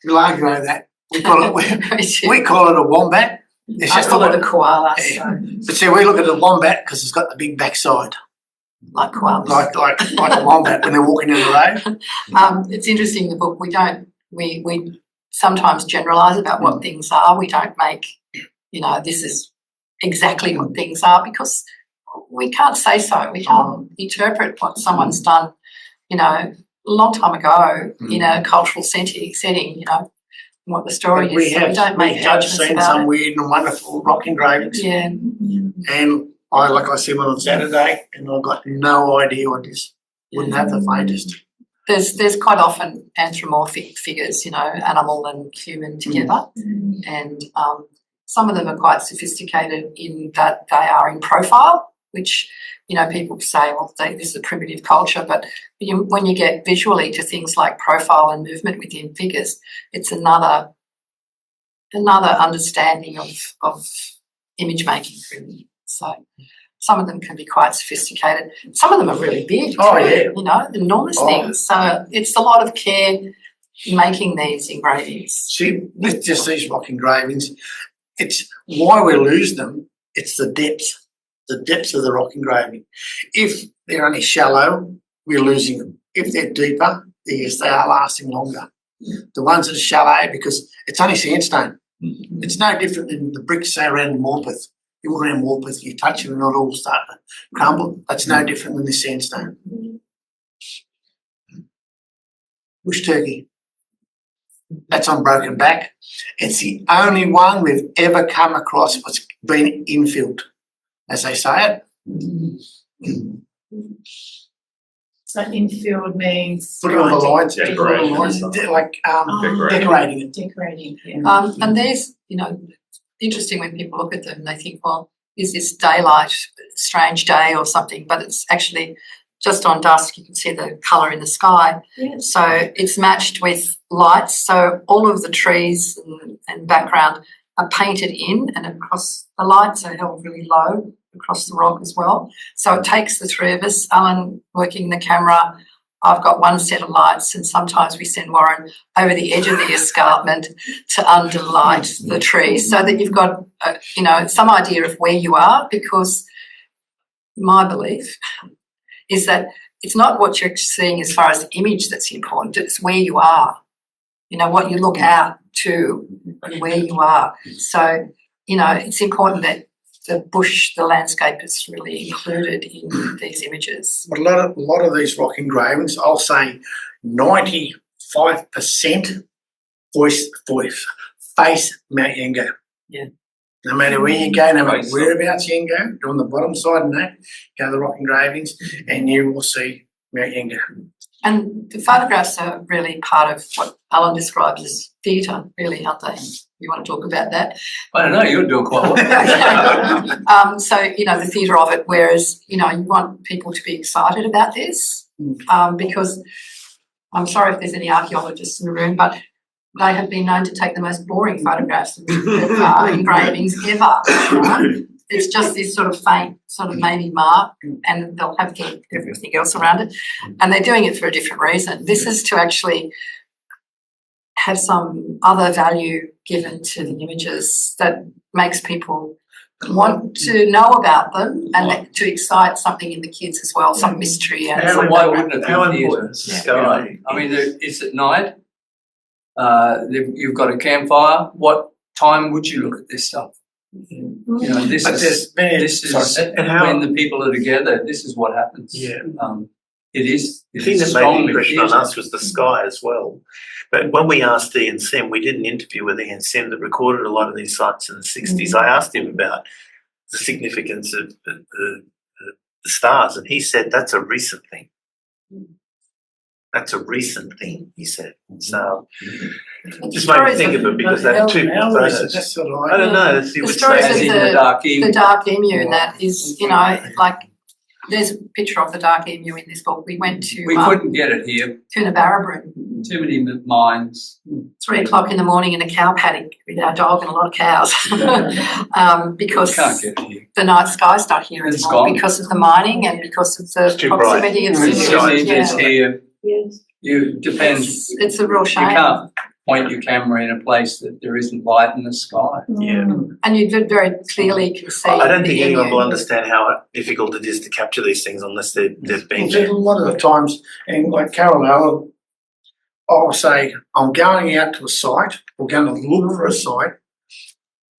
we'll argue over that. We call it a wombat. It's I just call a it a koala, Yeah. But see, we look at the wombat because it's got the big backside, like koalas. like a wombat when they're walking in the road. It's interesting, the book, we sometimes generalise about what things are. We don't make, this is exactly what things are because we can't say so. We can't interpret what someone's done, a long time ago in a cultural setting, what the story is. We So have, we don't make judgments seen about some it. weird and wonderful rock engravings. Yeah. And I see one on Saturday and I've got no idea what it is. Wouldn't have the faintest. There's quite often anthropomorphic figures, animal and human together, and some of them are quite sophisticated in that they are in profile, which people say, well, this is a primitive culture, but when you get visually to things like profile and movement within figures, it's another understanding of image making, really. So some of them can be quite sophisticated. Some of them are really big. Oh, yeah. Enormous things. So it's a lot of care making these engravings. See, with just these rock engravings, it's why we lose them. It's the depth of the rock engraving. If they're only shallow, we're losing them. If they're deeper, yes, they are lasting longer. The ones that are shallow, because it's only sandstone. It's no different than the bricks say around Morpeth. You walk around Morpeth, you touch them and it'll all start to crumble. That's no different than this sandstone. Bush turkey. That's on Broken Back. It's the only one we've ever come across what's been infilled, as they say it. So infield means Putting on the lines, Decorating. decorating it. Decorating, yeah. And there's, interesting when people look at them, they think, well, is this daylight, strange day or something? But it's actually just on dusk, you can see the colour in the sky. Yes. So it's matched with lights. So all of the trees and background are painted in and across. The lights are held really low across the rock as well. So it takes the three of us, Alan working the camera, I've got one set of lights, and sometimes we send Warren over the edge of the escarpment to underlight the trees so that you've got, some idea of where you are, because my belief is that it's not what you're seeing as far as the image that's important, it's where you are, what you look out to and where you are. So, it's important that the bush, the landscape is really included in these images. But a lot of these rock engravings, I'll say 95% face Mount Yango. Yeah. No matter where you go, no matter whereabouts you go, on the bottom side and that, go to the rock engravings and you will see Mount Yango. And the photographs are really part of what Alan describes as theatre, really, aren't they? You want to talk about that? I don't know, you're doing quite well. So, the theatre of it, whereas, you want people to be excited about this, because I'm sorry if there's any archaeologists in the room, but they have been known to take the most boring photographs of engravings ever. It's just this sort of faint, sort of maybe mark, and they'll have everything else around it. And they're doing it for a different reason. This is to actually have some other value given to the images that makes people want to know about them and to excite something in the kids as well, some mystery. And Why wouldn't it be How theatre? important is the sky? I mean, it's at night. You've got a campfire. What time would you look at this stuff? This is when the people are together. This is what happens. Yeah. It is. The thing that made the impression on us was the sky as well. But when we asked Ian Sem, we did an interview with Ian Sem that recorded a lot of these sites in the 60s. I asked him about the significance of the stars, and he said that's a recent thing. That's a recent thing, he said. So just made me think of it because that's two processes. I don't know. The stories of the dark emu and that is, like there's a picture of the dark emu in this book. We went to we couldn't get it here. Coonabarabran. Too many mines. 3 o'clock in the morning in a cow paddock with our dog and a lot of cows. Because can't get it here. The night sky's not here It's anymore gone. because of the mining and because of the proximity of It's cities. here. Yes. You depends. It's a real shame. You can't point your camera in a place that there isn't light in the sky. Yeah. And you very clearly can see. I don't think the anyone venue. will understand how difficult it is to capture these things unless they've been Well, a lot of the times, and like Carol Allen, I'll say, I'm going out to a site, we're going to look for a site,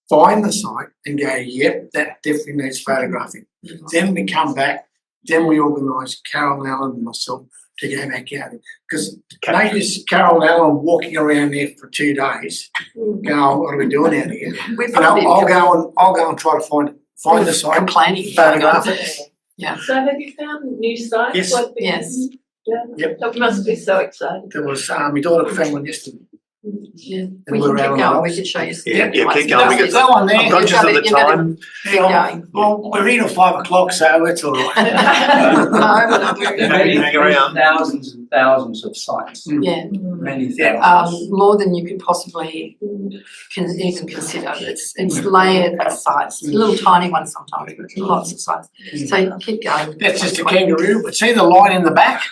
find the site and go, yep, that definitely needs photographing. Then we come back, then we organise Carol Allen and myself to go back out. Because they just Carol Allen walking around there for 2 days, go, what are we doing out here? We've You know, probably I'll go and try to find the site, complaining. photograph it. So have you found new sites? Yes. Like these? Yes. Yeah. Yep. That must be so exciting. There was my daughter found one yesterday. Yeah. And We we're can out keep on going, the we could show you. some Yeah, places. keep going. Go, go on there. I'm conscious of the You're gonna- time. Keep going. Well, we're here till 5 o'clock, so it's all right. No, we're- Hang around. Thousands and thousands of sites, Yeah, many thousands. more than you could possibly even consider. It's layered with sites, little tiny ones sometimes, but lots of sites. So keep going. That's just a kangaroo, but see the line in the back?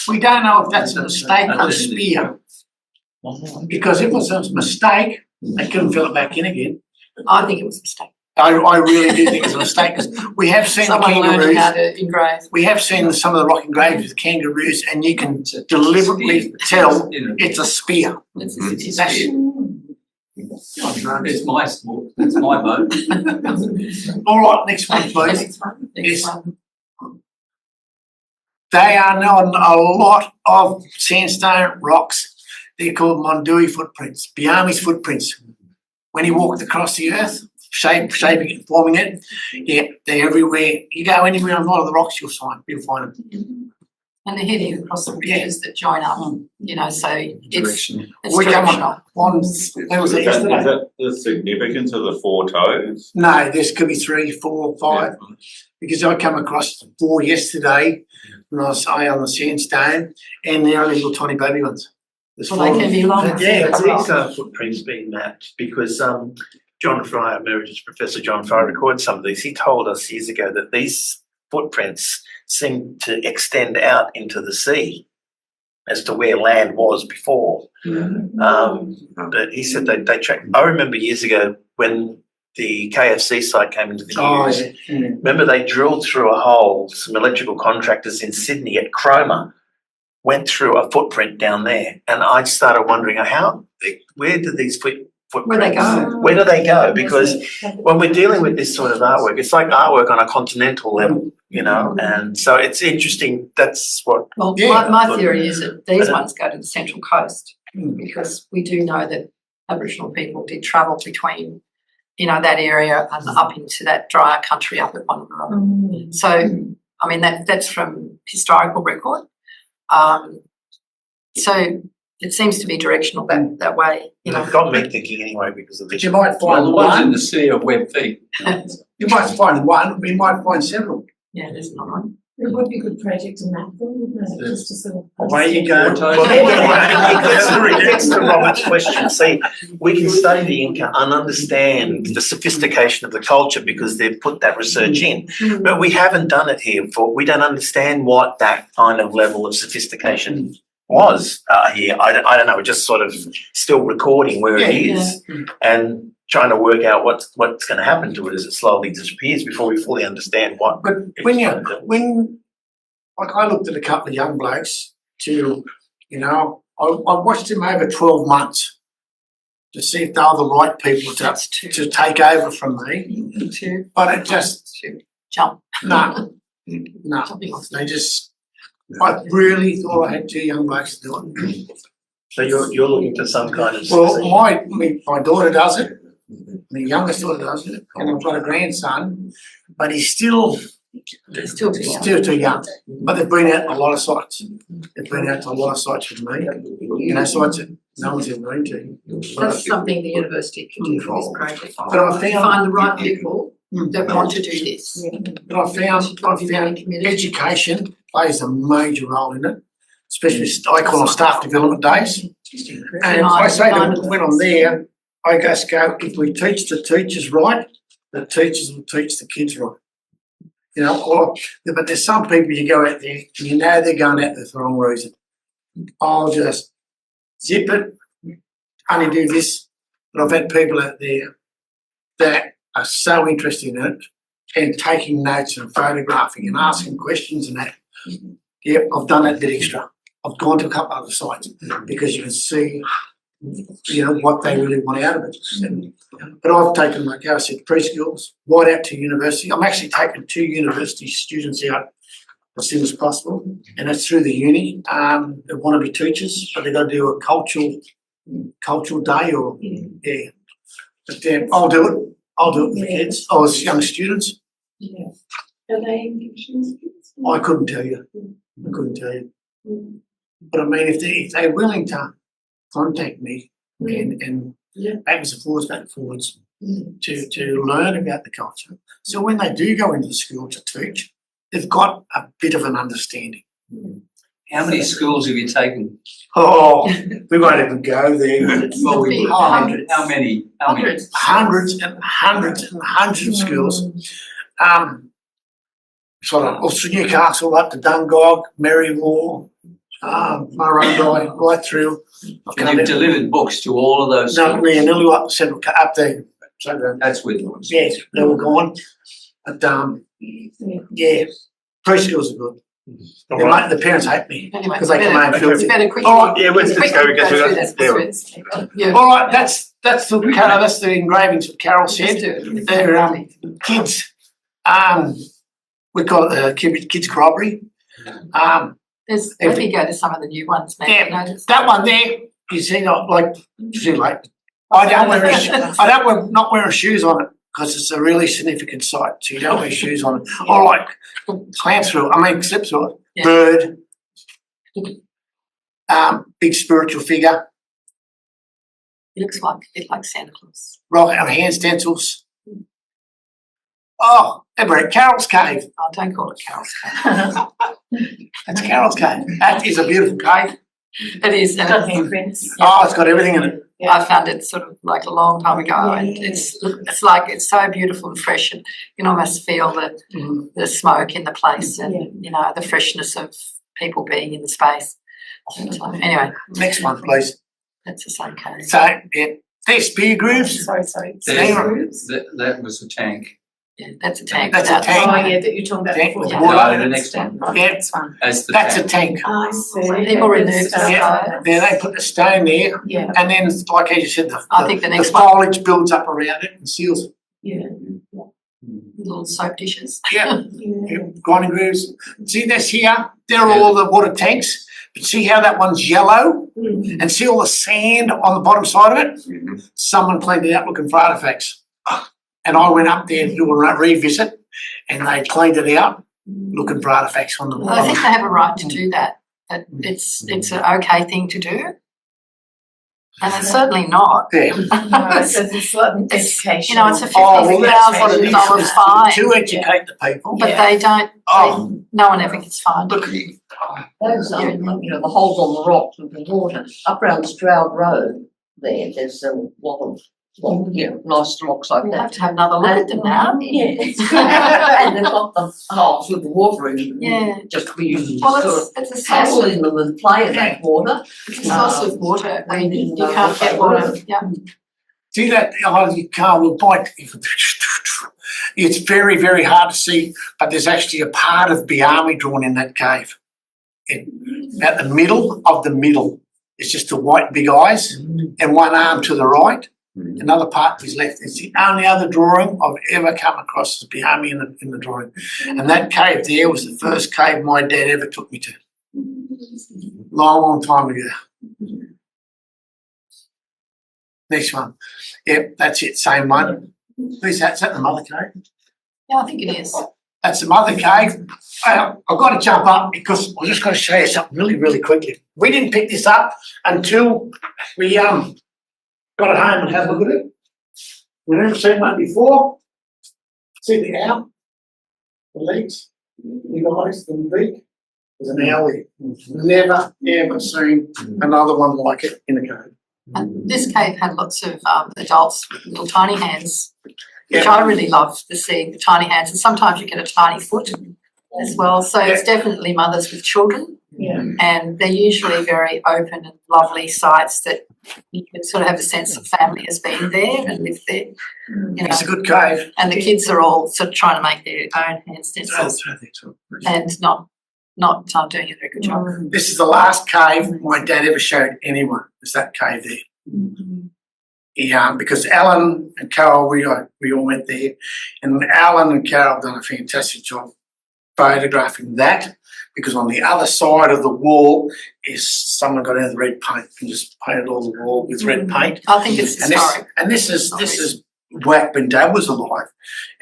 We don't know if that's a mistake or a spear. Because if it was a mistake, they couldn't fill it back in again. I think it was a mistake. I really do think it's a mistake, because we have seen Someone the learning how kangaroos. to engrave. We have seen some of the rock engraves with kangaroos, and you can deliberately tell it's a spear. That's- It's my sport, it's my boat. All right, next one, please. Next one. Yes. They are known a lot of sandstone rocks. They're called Mondui footprints, Biami's footprints. When he walked across the earth, shaping it, forming it, yeah, they're everywhere. You go anywhere on a lot of the rocks, you'll find them. And they're heading across the ridges that join up, you know, so it's We come directional. on, there was Is yesterday. that the significance of the 4 toes? No, there's could be 3, 4, 5. Because I come across 4 yesterday when I was on the sandstone, and they're only little tiny baby ones. There's Well, they 4 can be long. Yeah, as these well. footprints being mapped because John Fry, Emeritus Professor John Fry, recorded some of these. He told us years ago that these footprints seem to extend out into the sea as to where land was before. But he said they tracked. I remember years ago when the KFC site came into the news. Remember they drilled through a hole, some electrical contractors in Sydney at Cromer went through a footprint down there, and I started wondering where do these footprints Where they go. Where do they go? Because when we're dealing with this sort of artwork, it's like artwork on a continental level, you know, and so it's interesting. That's what. Well, my theory is that these ones go to the Central Coast because we do know that Aboriginal people did travel between, you know, that area and up into that drier country up at Wanneroo. So, I mean, that's from historical record. So it seems to be directional that way. You know, It got me thinking anyway because of this. But you might Well, find the ones in one, the sea are web feet. you might find one, but you might find several. yeah, there's not one. It would be a good project to map them, wouldn't it? Just to sort of. Away you go. It gets to Robert's question. See, we can study the Inca and understand the sophistication of the culture because they've put that research in. But we haven't done it here before. We don't understand what that kind of level of sophistication was here. I don't know. We're just sort of still recording where it is and trying to work out what's going to happen to it as it slowly disappears before we fully understand what. But when like I looked at a couple of young blokes to, you know, I watched them over 12 months to see if they were the right people to take over from me. But it just jump. No. They just I really thought I had 2 young blokes to do it. So you're looking for some kind of. Well, my daughter does it. The youngest daughter does it, and I've got a grandson, but he's still too young. But they've been out a lot of sites. They've been out to a lot of sites with me. You know, sites that no one's ever been to. That's something the university can do for this project. But I found Find the right people that want to do this. But I found education plays a major role in it, especially I call them staff development days. And I say to them when I'm there, I just go, if we teach the teachers right, the teachers will teach the kids right. You know, but there's some people you go out there and you know they're going out there for the wrong reason. I'll just zip it, only do this, but I've had people out there that are so interested in it and taking notes and photographing and asking questions and that. Yeah, I've done that bit extra. I've gone to a couple other sites because you can see, what they really want out of it. But I've taken, like I said, preschools right out to university. I'm actually taking 2 university students out as soon as possible, and that's through the uni. They want to be teachers, but they've got to do a cultural day or But I'll do it. I'll do it with the kids. I was young students. Yeah. Are they English kids? I couldn't tell you. But I mean, if they're willing to contact me and backwards and forwards to learn about the culture. So when they do go into the school to teach, they've got a bit of an understanding. How many schools have you taken? Oh, we won't even go there. Well, how many? Hundreds and hundreds and hundreds of schools. Newcastle up to Dungog, Merrymore, Murrumbidgee, right through. And you've delivered books to all of those schools? No, we nearly up Central up there. So that's with them. Yes, they were gone. But preschools are good. The parents hate me because they come home filthy. All right, let's go because All right, that's the engravings that Carol said. They're kids. We call it kids corroboree. Let me go to some of the new ones, maybe. That one there, you see, I don't not wear shoes on it because it's a really significant site, so you don't wear shoes on it. Or like clamp through it, slip through it. Bird, big spiritual figure. It looks like a bit like Santa Claus. Right on hand stencils. Oh, we're at Carol's Cave. Oh, don't call it Carol's Cave. That's Carol's Cave. That is a beautiful cave. It is. It's got it's got everything in it. I found it sort of like a long time ago, and it's so beautiful and fresh, and you can almost feel the smoke in the place, and the freshness of people being in the space. Anyway, next one, please. That's the same cave. So there's spear grooves. Sorry. That was a tank. Yeah, that's a tank. That's a tank. Oh, yeah, that you're talking about tank before. with Yeah. water. The next one. Yeah, that's a tank. I see. People remove the stone. They put the stone there, and then, like you said, the foliage builds up around it and seals it. Yeah. Little soap dishes. Yeah. Grinding grooves. See this here? They're all the water tanks. But see how that one's yellow? And see all the sand on the bottom side of it? Someone cleaned it out looking for artefacts. And I went up there to do a revisit, and they cleaned it out, looking for artefacts on the wall. I think they have a right to do that. That it's an okay thing to do, and it's certainly not. Yeah. It's like an education. It's a $50,000 fine to educate the people, but they don't. No one ever gets fined. Look, those the holes on the rocks with the water up around Stroud Road. There's a lot of nice rocks like We'll that. have to have another look at them now. Yes. And they've got the holes with the water in them. Yeah. Just we use It's a paddle in them and play in that water. It's a source of water. You can't get water. Yeah. see that your car will bite. It's very, very hard to see, but there's actually a part of Biami drawn in that cave. At the middle of the middle, it's just the white big eyes and one arm to the right. Another part is left. It's the only other drawing I've ever come across is Biami in the drawing. And that cave there was the first cave my dad ever took me to. Long, long time ago. Next one. Yep, that's it, same one. Who's that? Is that the mother cave? Yeah, I think it is. That's the mother cave. I've got to jump up because I'm just going to show you something really, really quickly. We didn't pick this up until we got it home and had a look at it. We've never seen one before. See the owl? The legs, the eyes, the beak. There's an owl there. Never, ever seen another one like it in a cave. And this cave had lots of adults with little tiny hands, which I really love to see, the tiny hands. And sometimes you get a tiny foot as well. So it's definitely mothers with children. Yeah. And they're usually very open and lovely sites that you can sort of have a sense of family has been there and lived there. You know, It's a good cave. and the kids are all sort of trying to make their own hand stencils and not doing a very good job. This is the last cave my dad ever showed anyone. Is that cave there? Yeah, because Alan and Carol, we all went there, and Alan and Carol have done a fantastic job photographing that. Because on the other side of the wall is someone got out of the red paint and just painted all the wall with red paint. I think it's historic. This is back when Dad was alive,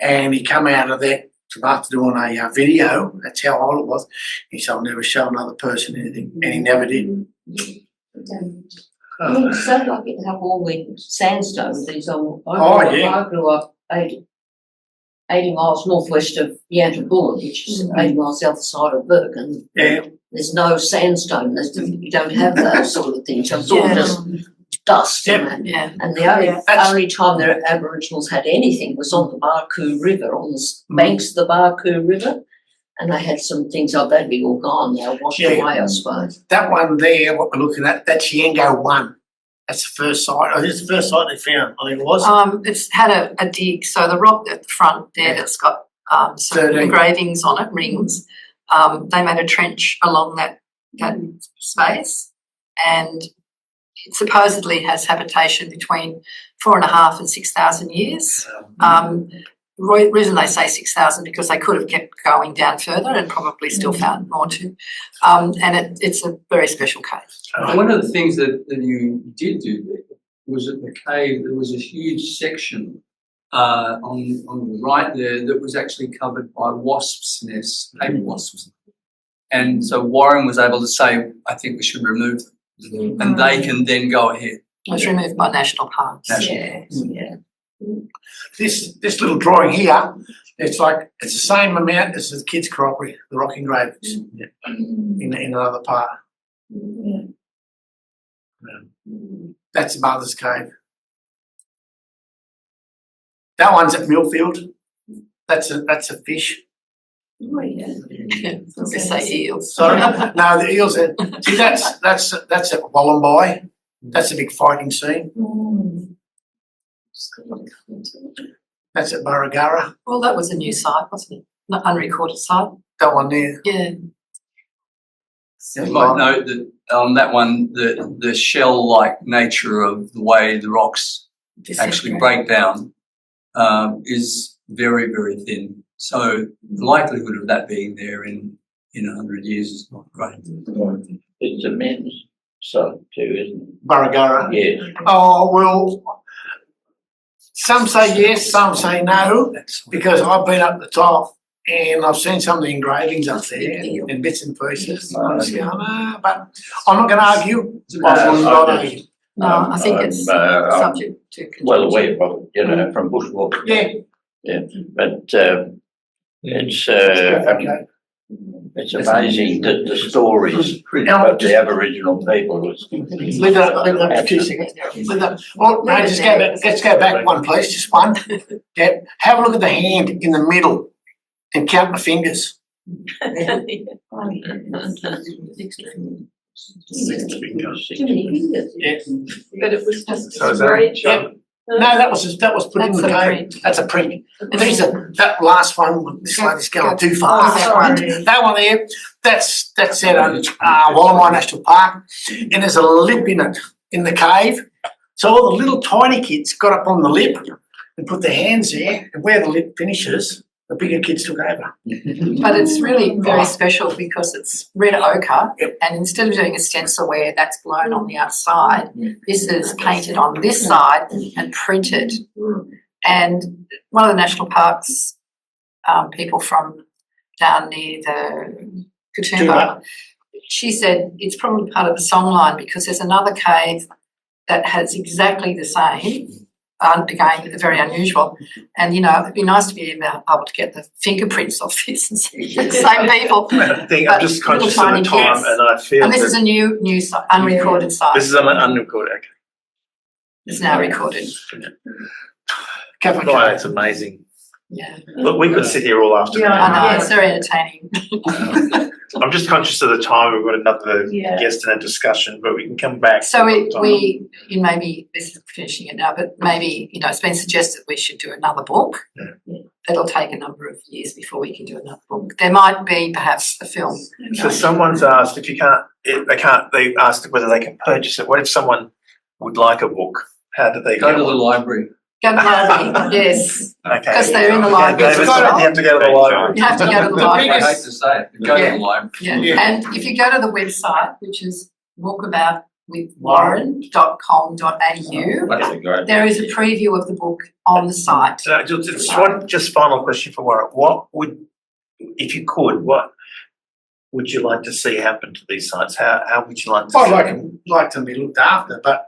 and he come out of that after doing a video. That's how old it was. He said, "I'll never show another person anything," and he never did. It sounds like it have all the sandstone, these old. Yeah. I grew up 80 miles northwest of Yantabulla, which is 80 miles outside of Burke, and there's no sandstone. You don't have those sort of things. It's all just dust. And the only time the Aboriginals had anything was on the Barcoo River, on the banks of the Barcoo River, and they had some things like that. Be all gone now, washed away, I suppose. That one there, what we're looking at, that's Yango 1. That's the first site. Oh, this is the first site they found. I think it was. It's had a dig. So the rock at the front there that's got some engravings on it, rings. They made a trench along that space, and it supposedly has habitation between 4,500 and 6,000 years. The reason they say 6,000 because they could have kept going down further and probably still found more too. And it's a very special cave. One of the things that you did do there was at the cave, there was a huge section on the right there that was actually covered by wasps' nests, paper wasps. And so Warren was able to say, I think we should remove them. And they can then go ahead. It was removed by National Parks. Yeah. This little drawing here, it's the same amount as the kids' crockery, the rock engravings in another part. That's Mother's Cave. That one's at Millfield. That's a fish. Oh yeah. They say eels. Sorry, no, the eels. See, that's at Wollombi. That's a big fighting scene. That's at Burragara. Well, that was a new site, wasn't it? Not unrecorded site. That one there. Yeah. You might note that on that one, the shell-like nature of the way the rocks actually break down is very, very thin. So the likelihood of that being there in 100 years is not great. It's a men's site too, isn't it? Burragara. Yeah. Oh well. Some say yes, some say no, because I've been up the top and I've seen some of the engravings up there in bits and pieces. And I'm just going, but I'm not going to argue. No, I think it's subject to conjecture. Well aware of it, from bushwalk. Yeah. But it's amazing that the stories of the Aboriginal people was. Well, no, let's go back one, please, just one. Yeah. Have a look at the hand in the middle and count the fingers. Too many fingers. Yeah. But it was just So is great that- job. No, that was put in the cave. That's a print. That last one, this lady's going too far. That one there, that's at Wollombi National Park, and there's a lip in it in the cave. So all the little tiny kids got up on the lip and put their hands there, and where the lip finishes, the bigger kids took over. But it's really very special because it's red ochre, and instead of doing a stencil where that's blown on the outside, this is painted on this side and printed. And one of the national parks people from down near the Katoomba, she said it's probably part of the songline because there's another cave that has exactly the same. Again, very unusual. And, it'd be nice to be able to get the fingerprints of this and see the same people. I'm just conscious of the time and I feel and this is a new site, unrecorded site. This is an unrecorded, okay. It's now recorded. Right, it's amazing. Yeah. Look, we could sit here all afternoon. I know, it's very entertaining. I'm just conscious of the time. We've got another guest in a discussion, but we can come back. So maybe this is finishing it now, but maybe, it's been suggested we should do another book. Yeah. It'll take a number of years before we can do another book. There might be perhaps a film. So someone's asked if you can't, they asked whether they can purchase it. What if someone would like a book? How do they Go get to the one? library. Go to the library, yes. Okay. Because they're in the Yeah, library. David, you have to go to the library. You have to go to the I library. hate to say it, but go to the library. Yeah. And if you go to the website, which is walkaboutwithwarren.com.au, That's a great. there is a preview of the book on the site. So just final question for Warren. What would, if you could, what would you like to see happen to these sites? How would you like to I'd like them to be looked after, but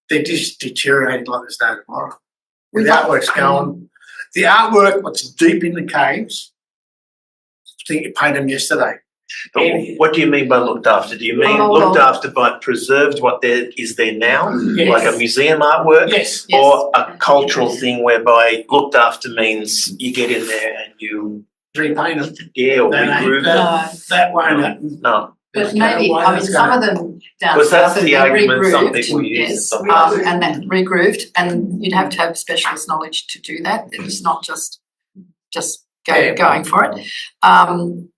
they're just deteriorating like there's no tomorrow. The artwork's going. The artwork, what's deep in the caves, I think you painted them yesterday. But what do you mean by looked after? Do you mean looked after by preserved what there is there now, Yes. like a museum artwork? Yes. Or a cultural thing whereby looked after means you get in there and you repaint them. Yeah, or regroup. That won't happen. No. But maybe, some of them down Because that's south have the been argument some regrooved, people use. yes, Some and then regrooved, and you'd have to have specialist knowledge to do that. It's not just going for it.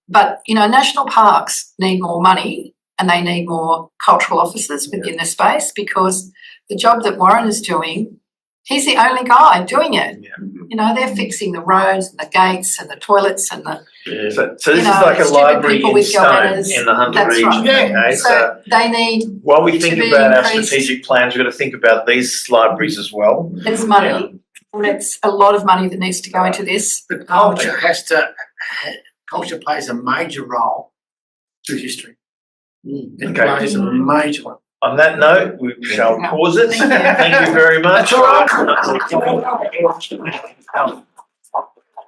But national parks need more money, and they need more cultural officers within the space, because the job that Warren is doing, he's the only guy doing it. They're fixing the roads and the gates and the toilets and the. Yeah. So this is like a library in stone in the Hunter region. Right. Okay, so they need. While we think about our increased. strategic plans, we've got to think about these libraries as well. It's money. It's a lot of money that needs to go into this. The culture plays a major role through history. It plays a major one. On that note, we shall pause it. Thank you very much.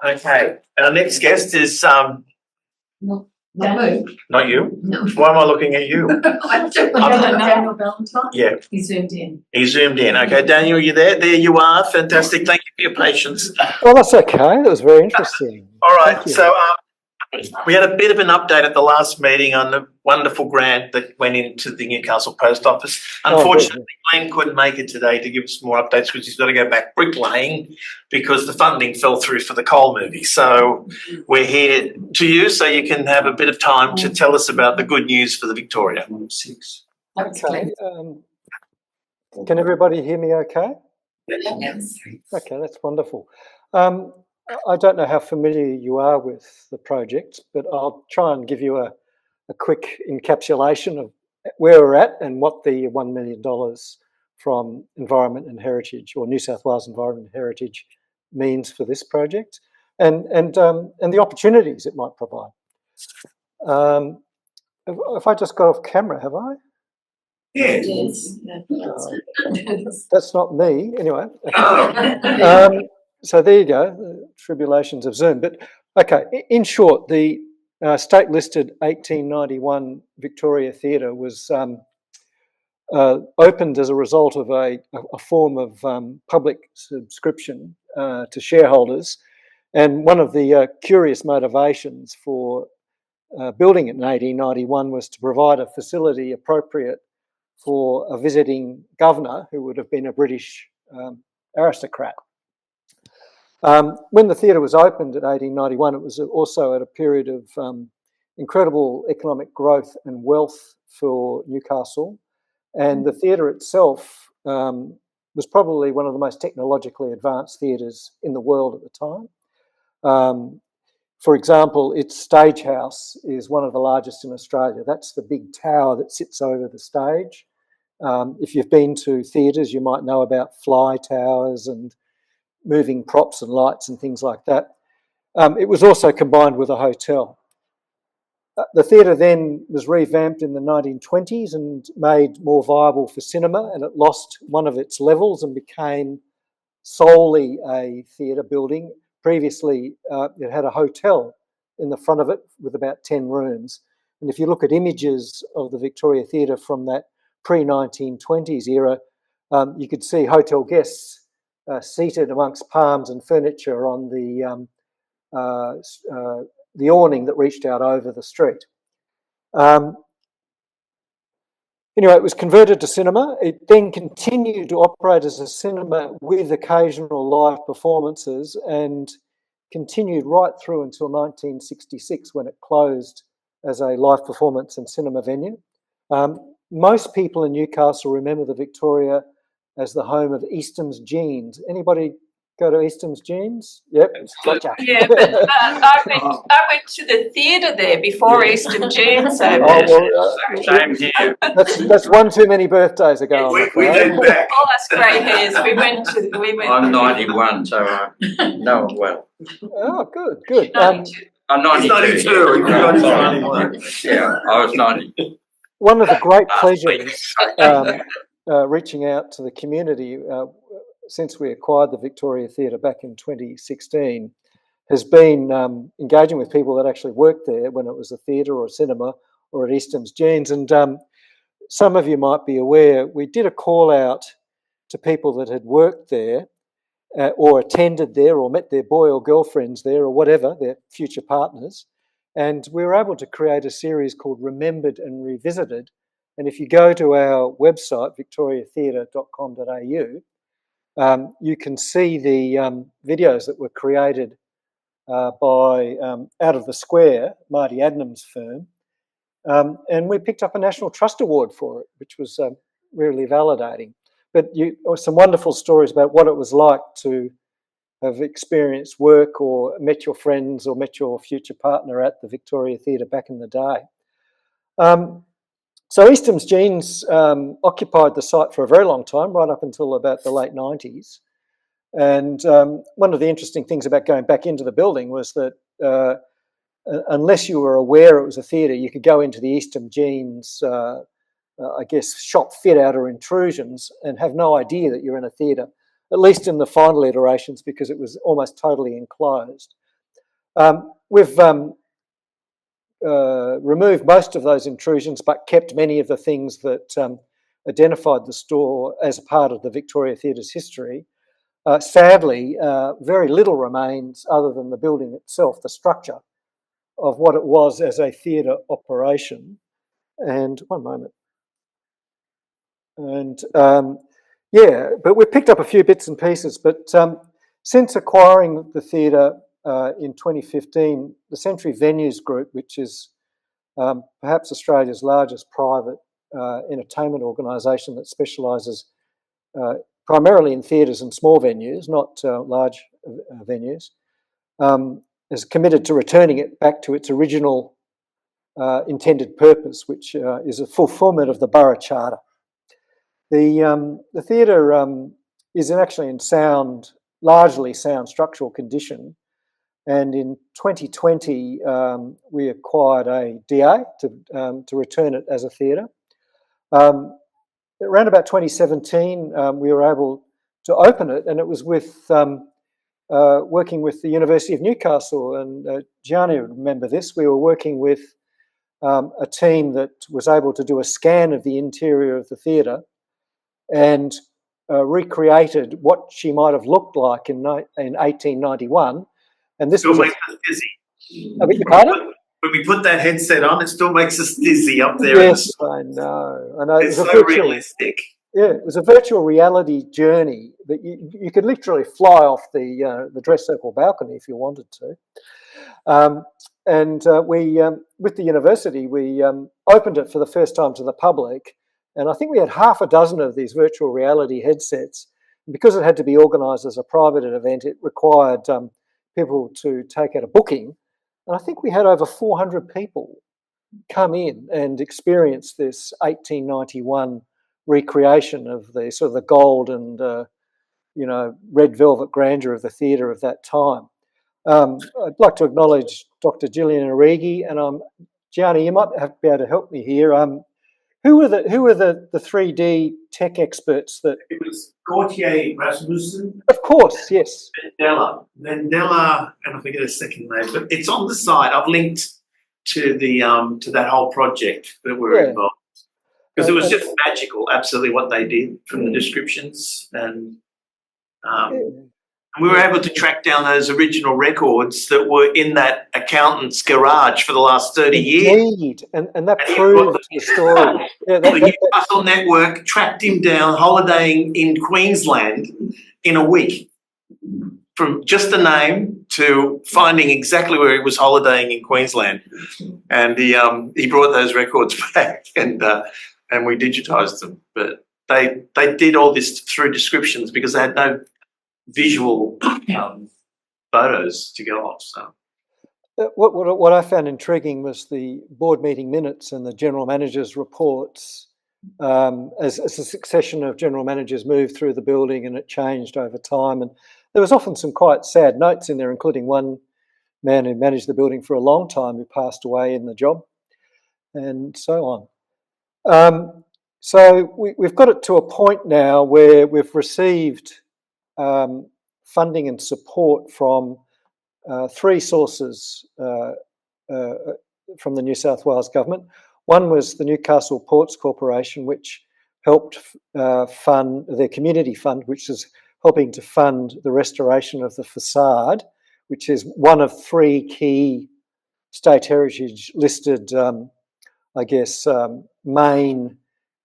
Okay, our next guest is Not not you. No. Why am I looking at you? Daniel Valentine. Yeah, He zoomed in. he zoomed in. Okay, Daniel, you there? There you are. Fantastic. Thank you for your patience. Well, that's okay. That was very interesting. All right, Thank you. so we had a bit of an update at the last meeting on the wonderful grant that went into the Newcastle Post Office. Unfortunately, Glenn couldn't make it today to give us more updates because he's got to go back bricklaying because the funding fell through for the Cole movie. So we're here to you so you can have a bit of time to tell us about the good news for the Victoria. Okay. Can everybody hear me okay? Yes. Okay, that's wonderful. I don't know how familiar you are with the project, but I'll try and give you a quick encapsulation of where we're at and what the $1 million from Environment and Heritage, or New South Wales Environment and Heritage, means for this project, and the opportunities it might provide. If I just got off camera, have I? Yes. That's not me, anyway. So there you go, the tribulations of Zoom. But okay, in short, the state-listed 1891 Victoria Theatre was opened as a result of a form of public subscription to shareholders. And one of the curious motivations for building it in 1891 was to provide a facility appropriate for a visiting governor who would have been a British aristocrat. When the theatre was opened in 1891, it was also at a period of incredible economic growth and wealth for Newcastle. And the theatre itself was probably one of the most technologically advanced theatres in the world at the time. For example, its stage house is one of the largest in Australia. That's the big tower that sits over the stage. If you've been to theatres, you might know about fly towers and moving props and lights and things like that. It was also combined with a hotel. The theatre then was revamped in the 1920s and made more viable for cinema, and it lost one of its levels and became solely a theatre building. Previously, it had a hotel in the front of it with about 10 rooms. And if you look at images of the Victoria Theatre from that pre-1920s era, you could see hotel guests seated amongst palms and furniture on the awning that reached out over the street. Anyway, it was converted to cinema. It then continued to operate as a cinema with occasional live performances and continued right through until 1966 when it closed as a live performance and cinema venue. Most people in Newcastle remember the Victoria as the home of Easton's Jeans. Anybody go to Easton's Jeans? Yep, gotcha. Yeah, but I went to the theatre there before Eastern Jeans. So Same here. That's one too many birthdays ago. We did back. all us grey hairs. We went. I'm 91, so I know it well. Oh, good, good. I'm 92. 92. Yeah, I was 90. One of the great pleasures reaching out to the community since we acquired the Victoria Theatre back in 2016 has been engaging with people that actually worked there when it was a theatre or a cinema or at Easton's Jeans. And some of you might be aware, we did a call out to people that had worked there or attended there or met their boy or girlfriends there or whatever, their future partners. And we were able to create a series called Remembered and Revisited. And if you go to our website, victoriatheatre.com.au, you can see the videos that were created by Out of the Square, Marty Adnam's firm. And we picked up a National Trust Award for it, which was really validating. But some wonderful stories about what it was like to have experienced work or met your friends or met your future partner at the Victoria Theatre back in the day. So Easton's Jeans occupied the site for a very long time, right up until about the late 90s. And one of the interesting things about going back into the building was that unless you were aware it was a theatre, you could go into the Easton Jeans, I guess, shop fit out or intrusions and have no idea that you're in a theatre, at least in the final iterations, because it was almost totally enclosed. We've removed most of those intrusions, but kept many of the things that identified the store as a part of the Victoria Theatre's history. Sadly, very little remains other than the building itself, the structure of what it was as a theatre operation. And one moment. And yeah, but we picked up a few bits and pieces. But since acquiring the theatre in 2015, the Century Venues Group, which is perhaps Australia's largest private entertainment organisation that specialises primarily in theatres and small venues, not large venues, is committed to returning it back to its original intended purpose, which is a fulfilment of the borough charter. The theatre is actually in largely sound structural condition, and in 2020 we acquired a DA to return it as a theatre. Around about 2017 we were able to open it, and it was with working with the University of Newcastle, and Gianni would remember this. We were working with a team that was able to do a scan of the interior of the theatre and recreated what she might have looked like in 1891. And this still was makes us dizzy. I beg your pardon? When we put that headset on, it still makes us dizzy up there. Yes, I know. It's so realistic. Yeah, it was a virtual reality journey that you could literally fly off the dress circle balcony if you wanted to. We, with the university, we opened it for the first time to the public, and I think we had half a dozen of these virtual reality headsets. Because it had to be organised as a private event, it required people to take out a booking, and I think we had over 400 people come in and experience this 1891 recreation of the sort of the gold and red velvet grandeur of the theatre of that time. I'd like to acknowledge Dr. Gillian Origi, and Gianni, you might be able to help me here. Who were the 3D tech experts that? It was Gautier Rasmussen. Of course, yes. Vendella, and I forget his second name, but it's on the site. I've linked to the to that whole project that we're involved. Because it was just magical, absolutely what they did from the descriptions, and And we were able to track down those original records that were in that accountant's garage for the last 30 years. Indeed, and that proved the story. Yeah, The Newcastle Network tracked him down holidaying in Queensland in a week, from just the name to finding exactly where he was holidaying in Queensland. And he brought those records back, and we digitised them. But they did all this through descriptions because they had no visual photos to go off. So what I found intriguing was the board meeting minutes and the general manager's reports. As a succession of general managers moved through the building, and it changed over time, and there was often some quite sad notes in there, including one man who managed the building for a long time who passed away in the job, and so on. So we've got it to a point now where we've received funding and support from three sources from the New South Wales government. One was the Newcastle Ports Corporation, which helped fund their community fund, which is helping to fund the restoration of the facade, which is one of three key state heritage listed, main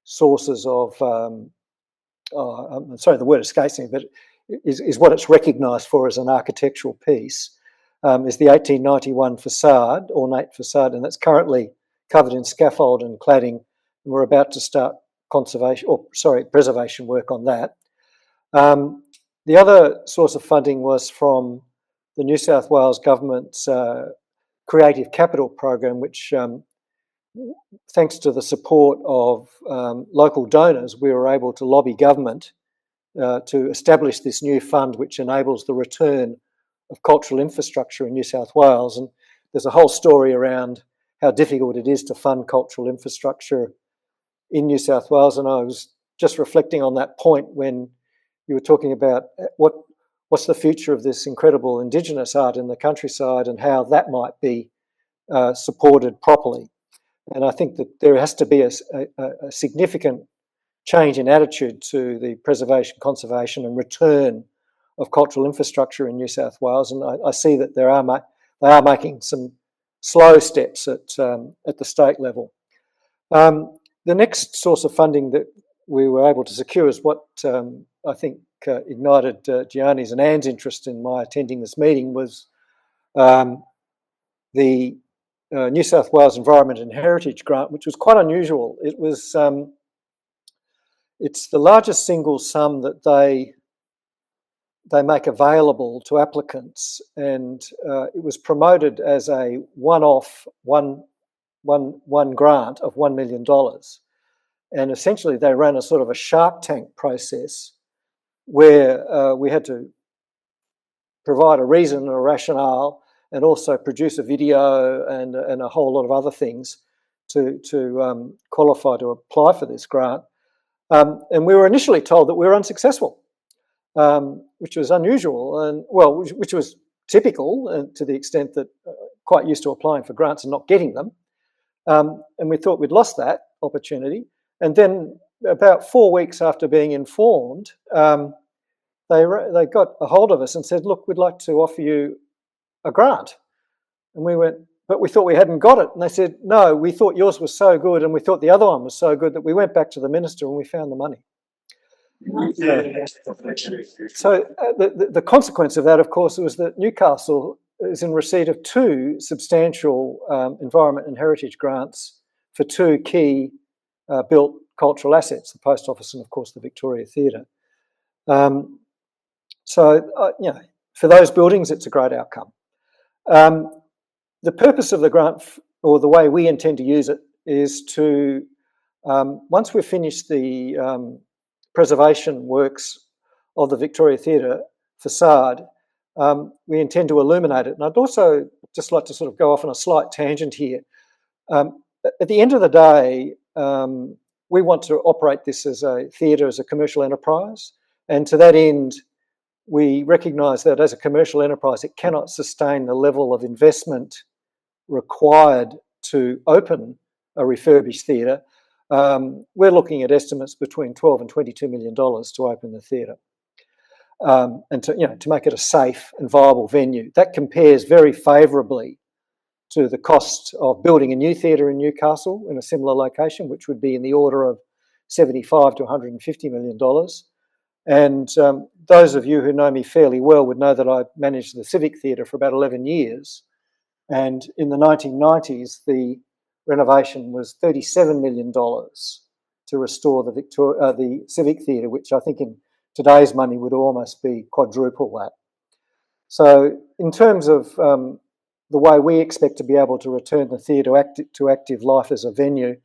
sources of, I'm sorry, the word escapes me, but is what it's recognised for as an architectural piece, is the 1891 facade, ornate facade, and that's currently covered in scaffold and cladding, and we're about to start preservation work on that. The other source of funding was from the New South Wales government's Creative Capital program, which, thanks to the support of local donors, we were able to lobby government to establish this new fund, which enables the return of cultural infrastructure in New South Wales. And there's a whole story around how difficult it is to fund cultural infrastructure in New South Wales. And I was just reflecting on that point when you were talking about what's the future of this incredible Indigenous art in the countryside and how that might be supported properly. And I think that there has to be a significant change in attitude to the preservation, conservation and return of cultural infrastructure in New South Wales. And I see that they are making some slow steps at the state level. The next source of funding that we were able to secure is what I think ignited Gianni's and Anne's interest in my attending this meeting was the New South Wales Environment and Heritage Grant, which was quite unusual. It was it's the largest single sum that they make available to applicants, and it was promoted as a one-off one grant of $1 million. And essentially they ran a sort of a Shark Tank process where we had to provide a reason and a rationale and also produce a video and a whole lot of other things to qualify to apply for this grant. And we were initially told that we were unsuccessful, which was unusual and, well, which was typical to the extent that quite used to applying for grants and not getting them. And we thought we'd lost that opportunity. And then about 4 weeks after being informed, they got a hold of us and said, look, we'd like to offer you a grant. And we went, but we thought we hadn't got it. And they said, no, we thought yours was so good and we thought the other one was so good that we went back to the minister and we found the money. So the consequence of that, of course, was that Newcastle is in receipt of two substantial environment and heritage grants for two key built cultural assets, the Post Office and, of course, the Victoria Theatre. For those buildings, it's a great outcome. The purpose of the grant, or the way we intend to use it, is to, once we've finished the preservation works of the Victoria Theatre facade, we intend to illuminate it. And I'd also just like to sort of go off on a slight tangent here. At the end of the day, we want to operate this as a theatre, as a commercial enterprise. And to that end, we recognise that as a commercial enterprise, it cannot sustain the level of investment required to open a refurbished theatre. We're looking at estimates between $12 and $22 million to open the theatre. and to make it a safe and viable venue. That compares very favourably to the cost of building a new theatre in Newcastle in a similar location, which would be in the order of $75 to $150 million. And those of you who know me fairly well would know that I managed the Civic Theatre for about 11 years. And in the 1990s, the renovation was $37 million to restore the Civic Theatre, which I think in today's money would almost be quadruple that. So in terms of the way we expect to be able to return the theatre to active life as a venue,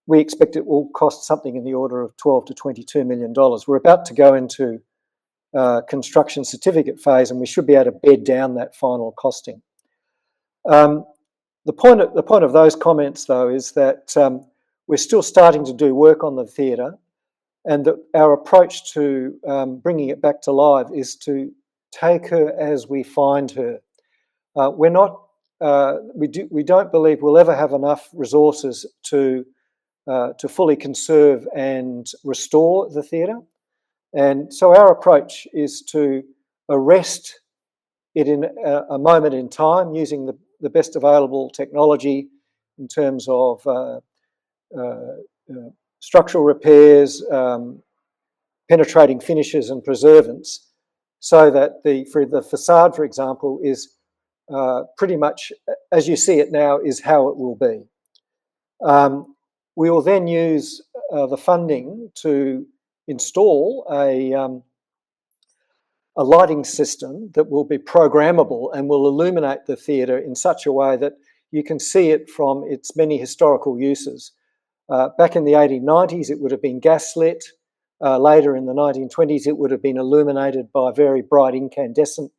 we expect it will cost something in the order of $12 to $22 million. We're about to go into construction certificate phase, and we should be able to bed down that final costing. The point of those comments, though, is that we're still starting to do work on the theatre, and that our approach to bringing it back to life is to take her as we find her. We don't believe we'll ever have enough resources to fully conserve and restore the theatre. And so our approach is to arrest it in a moment in time using the best available technology in terms of structural repairs, penetrating finishes and preservants, so that for the facade, for example, is pretty much as you see it now is how it will be. We will then use the funding to install a lighting system that will be programmable and will illuminate the theatre in such a way that you can see it from its many historical uses. Back in the 1890s, it would have been gaslit. Later in the 1920s, it would have been illuminated by very bright incandescent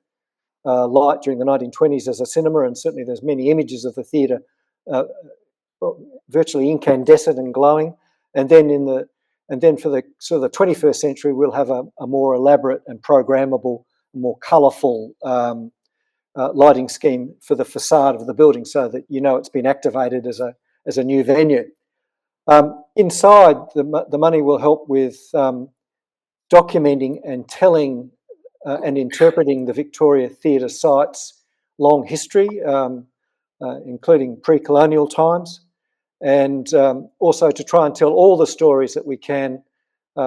light during the 1920s as a cinema, and certainly there's many images of the theatre virtually incandescent and glowing. And then for the sort of the 21st century, we'll have a more elaborate and programmable, more colourful lighting scheme for the facade of the building, so that you know it's been activated as a new venue. Inside, the money will help with documenting and telling and interpreting the Victoria Theatre site's long history, including pre-colonial times, and also to try and tell all the stories that we can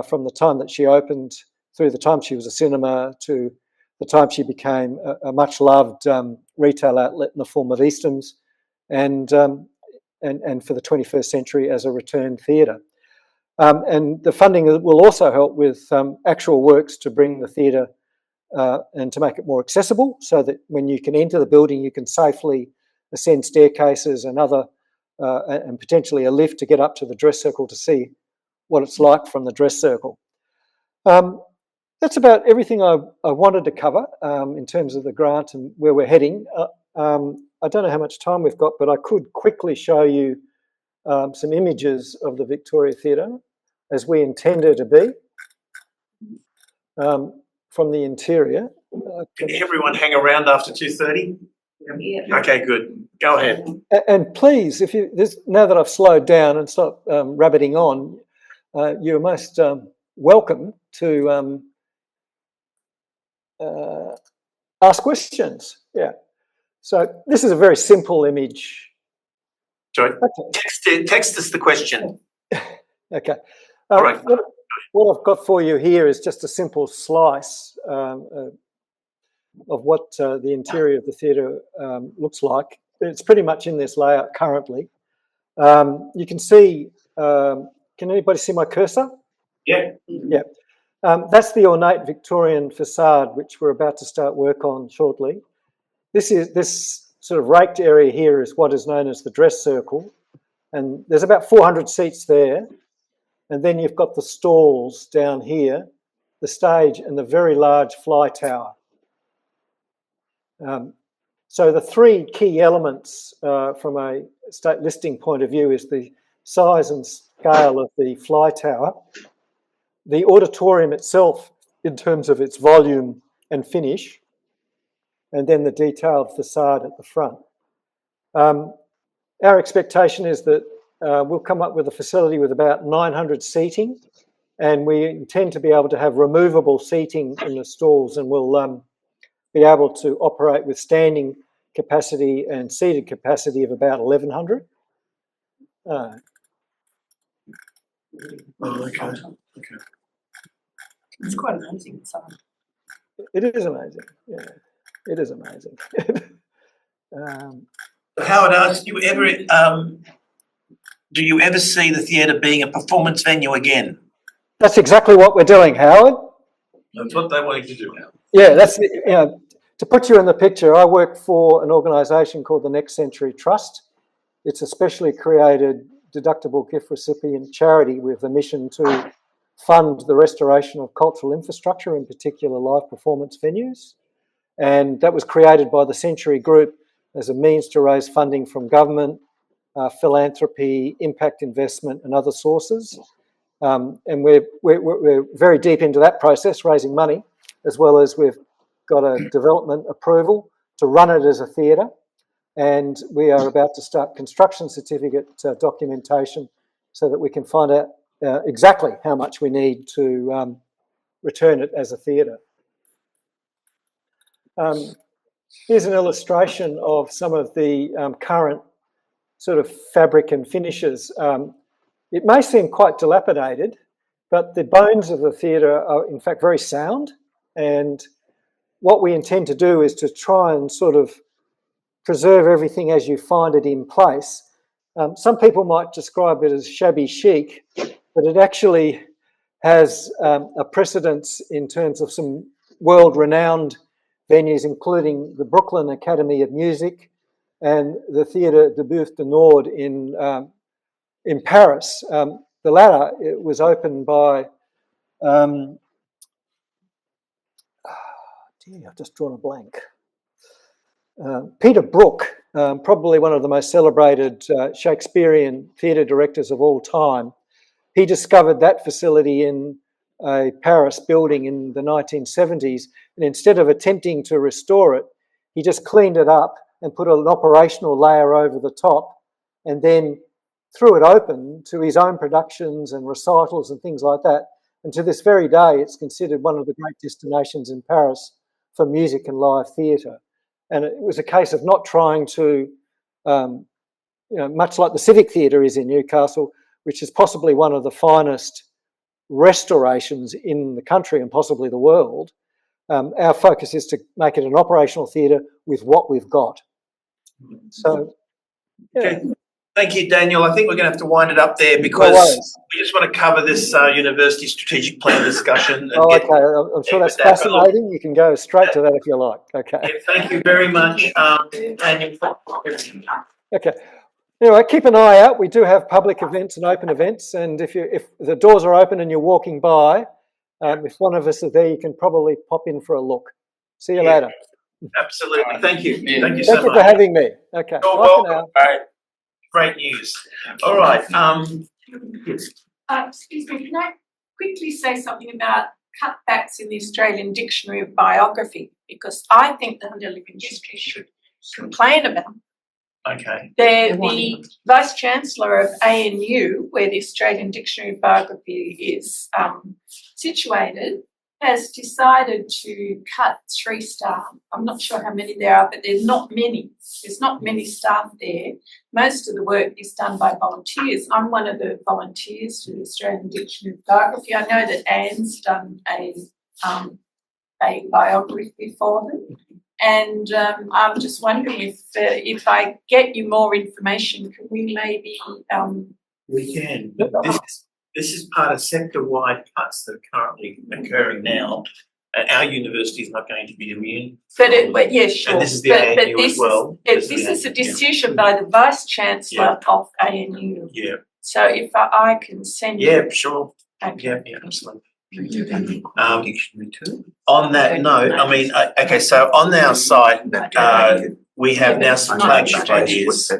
from the time that she opened through the time she was a cinema to the time she became a much loved retail outlet in the form of Eastham's, and for the 21st century as a return theatre. And the funding will also help with actual works to bring the theatre and to make it more accessible, so that when you can enter the building, you can safely ascend staircases and and potentially a lift to get up to the dress circle to see what it's like from the dress circle. That's about everything I wanted to cover in terms of the grant and where we're heading. I don't know how much time we've got, but I could quickly show you some images of the Victoria Theatre as we intend her to be from the interior. Can everyone hang around after 2:30? Yeah. Okay, good. Go ahead. And please, now that I've slowed down and stopped rabbiting on, you're most welcome to ask questions. Yeah. So this is a very simple image. Sorry. Okay. Text us the question. Okay. All right. What I've got for you here is just a simple slice of what the interior of the theatre looks like. It's pretty much in this layout currently. You can see, can anybody see my cursor? Yeah. Yeah. That's the ornate Victorian facade, which we're about to start work on shortly. This sort of raked area here is what is known as the dress circle, and there's about 400 seats there. And then you've got the stalls down here, the stage, and the very large fly tower. So the three key elements from a state listing point of view is the size and scale of the fly tower, the auditorium itself in terms of its volume and finish, and then the detailed facade at the front. Our expectation is that we'll come up with a facility with about 900 seating and we intend to be able to have removable seating in the stalls, and we'll be able to operate with standing capacity and seated capacity of about 1,100. Okay. It's quite amazing inside. It is amazing. Yeah, it is amazing. Howard asked, do you ever see the theatre being a performance venue again? That's exactly what we're doing, Howard. That's what they wanted to do. Yeah, that's, you know, to put you in the picture, I work for an organisation called the Next Century Trust. It's a specially created deductible gift recipient charity with a mission to fund the restoration of cultural infrastructure, in particular live performance venues. And that was created by the Century Group as a means to raise funding from government, philanthropy, impact investment and other sources. And we're very deep into that process, raising money, as well as we've got a development approval to run it as a theatre. And we are about to start construction certificate documentation so that we can find out exactly how much we need to return it as a theatre. Here's an illustration of some of the current sort of fabric and finishes. It may seem quite dilapidated, but the bones of the theatre are in fact very sound. And what we intend to do is to try and sort of preserve everything as you find it in place. Some people might describe it as shabby chic, but it actually has a precedence in terms of some world-renowned venues, including the Brooklyn Academy of Music and the Theatre de Boeuf de Nord in Paris. The latter, it was opened by, I've just drawn a blank. Peter Brook, probably one of the most celebrated Shakespearean theatre directors of all time. He discovered that facility in a Paris building in the 1970s, and instead of attempting to restore it, he just cleaned it up and put an operational layer over the top, and then threw it open to his own productions and recitals and things like that. And to this very day, it's considered one of the great destinations in Paris for music and live theatre. And it was a case of not trying to, much like the Civic Theatre is in Newcastle, which is possibly one of the finest restorations in the country and possibly the world. Our focus is to make it an operational theatre with what we've got. So, yeah. Okay. Thank you, Daniel. I think we're going to have to wind it up there because we just want to cover this university strategic plan discussion. And okay. I'm sure that's fascinating. You can go straight to that if you like. Okay. Yeah, thank you very much, Daniel. Okay. Anyway, keep an eye out. We do have public events and open events, and if the doors are open and you're walking by, if one of us is there, you can probably pop in for a look. See you later. Absolutely. Thank you. Yeah. Thank you so much. Thank you for having me. Okay. You're welcome. Great news. All right. Excuse me, can I quickly say something about cutbacks in the Australian Dictionary of Biography? Because I think the under living history should complain about. Okay. The Vice Chancellor of ANU, where the Australian Dictionary of Biography is situated, has decided to cut 3 staff. I'm not sure how many there are, but there's not many. There's not many staff there. Most of the work is done by volunteers. I'm one of the volunteers for the Australian Dictionary of Biography. I know that Anne's done a biography for them. And I'm just wondering if I get you more information, can we maybe... We can. This is part of sector-wide cuts that are currently occurring now. Our university is not going to be immune. But yeah, sure. And this is the ANU as well. This is a decision by the Vice Chancellor of ANU. Yeah. So if I can send you... Yeah, sure. Okay. Yeah, absolutely. On that note, I mean, okay, so on our site, we have now some flagship ideas.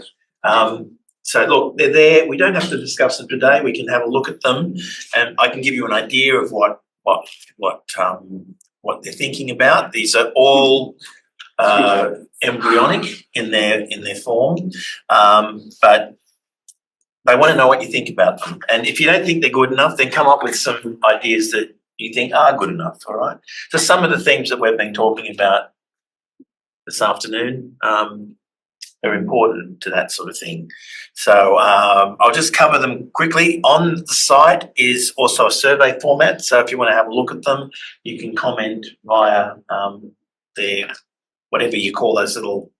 So look, they're there. We don't have to discuss them today. We can have a look at them, and I can give you an idea of what they're thinking about. These are all embryonic in their form, but they want to know what you think about them. And if you don't think they're good enough, then come up with some ideas that you think are good enough, all right? So some of the themes that we've been talking about this afternoon are important to that sort of thing. So I'll just cover them quickly. On the site is also a survey format. So if you want to have a look at them, you can comment via their, whatever you call those little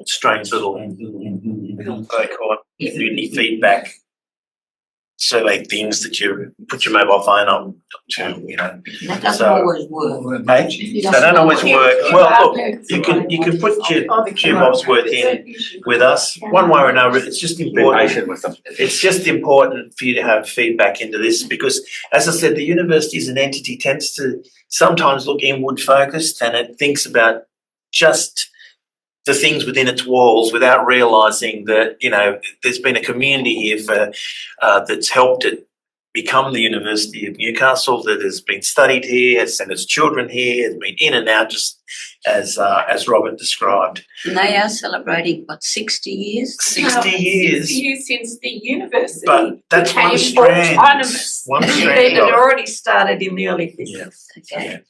strange little, they call it, community feedback survey things that you put your mobile phone on to, you know. That doesn't So- always work. Mate, they don't always work. Well, look, you can put your bob's worth in with us one way or another. It's just important. It's just important for you to have feedback into this because, as I said, the university as an entity tends to sometimes look inward focused and it thinks about just the things within its walls without realising that, you know, there's been a community here for that's helped it become the University of Newcastle, that has been studied here, has sent its children here, has been in and out, just as Robert described. And they are celebrating, what, 60 years? 60 years. 60 years since the university But that's one became strand. autonomous. One It strand had of it. already started in the early 50s. Okay.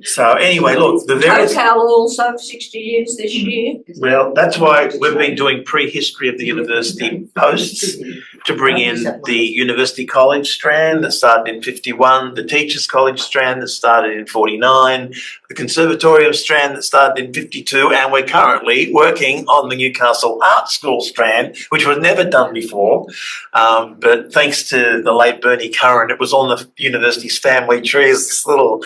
So anyway, look, the various... Total also 60 years this year. Well, that's why we've been doing pre-history of the university posts to bring in the University College strand that started in 51, the Teachers College strand that started in 49, the Conservatorium strand that started in 52, and we're currently working on the Newcastle Art School strand, which was never done before. But thanks to the late Bernie Curran, it was on the university's family tree as this little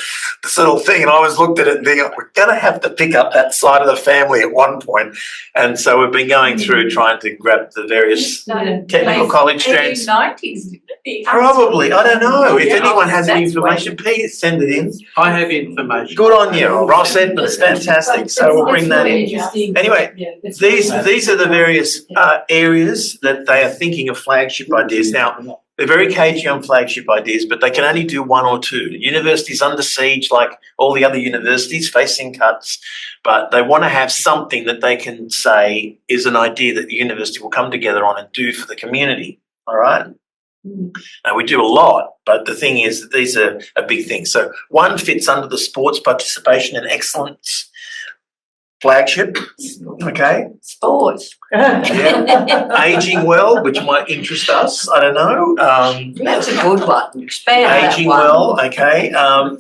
thing, and I always looked at it and thinking, we're going to have to pick up that side of the family at one point. And so we've been going through trying to grab the various technical college strands. 90s, Probably, I don't know. If Yeah, anyone has any that's information, please send it in. I have information. Good on you, Ross Edmonds, fantastic. So we'll bring that in. Anyway, these are the various areas that they are thinking of flagship ideas. Now, they're very cagey on flagship ideas, but they can only do one or two. The university's under siege like all the other universities, facing cuts, but they want to have something that they can say is an idea that the university will come together on and do for the community, all right? Now, we do a lot, but the thing is that these are a big thing. So one fits under the sports participation and excellence flagship, okay? Sports. Yeah. Aging well, which might interest us, I don't know. That's a good one. Expand that Aging one. well, okay.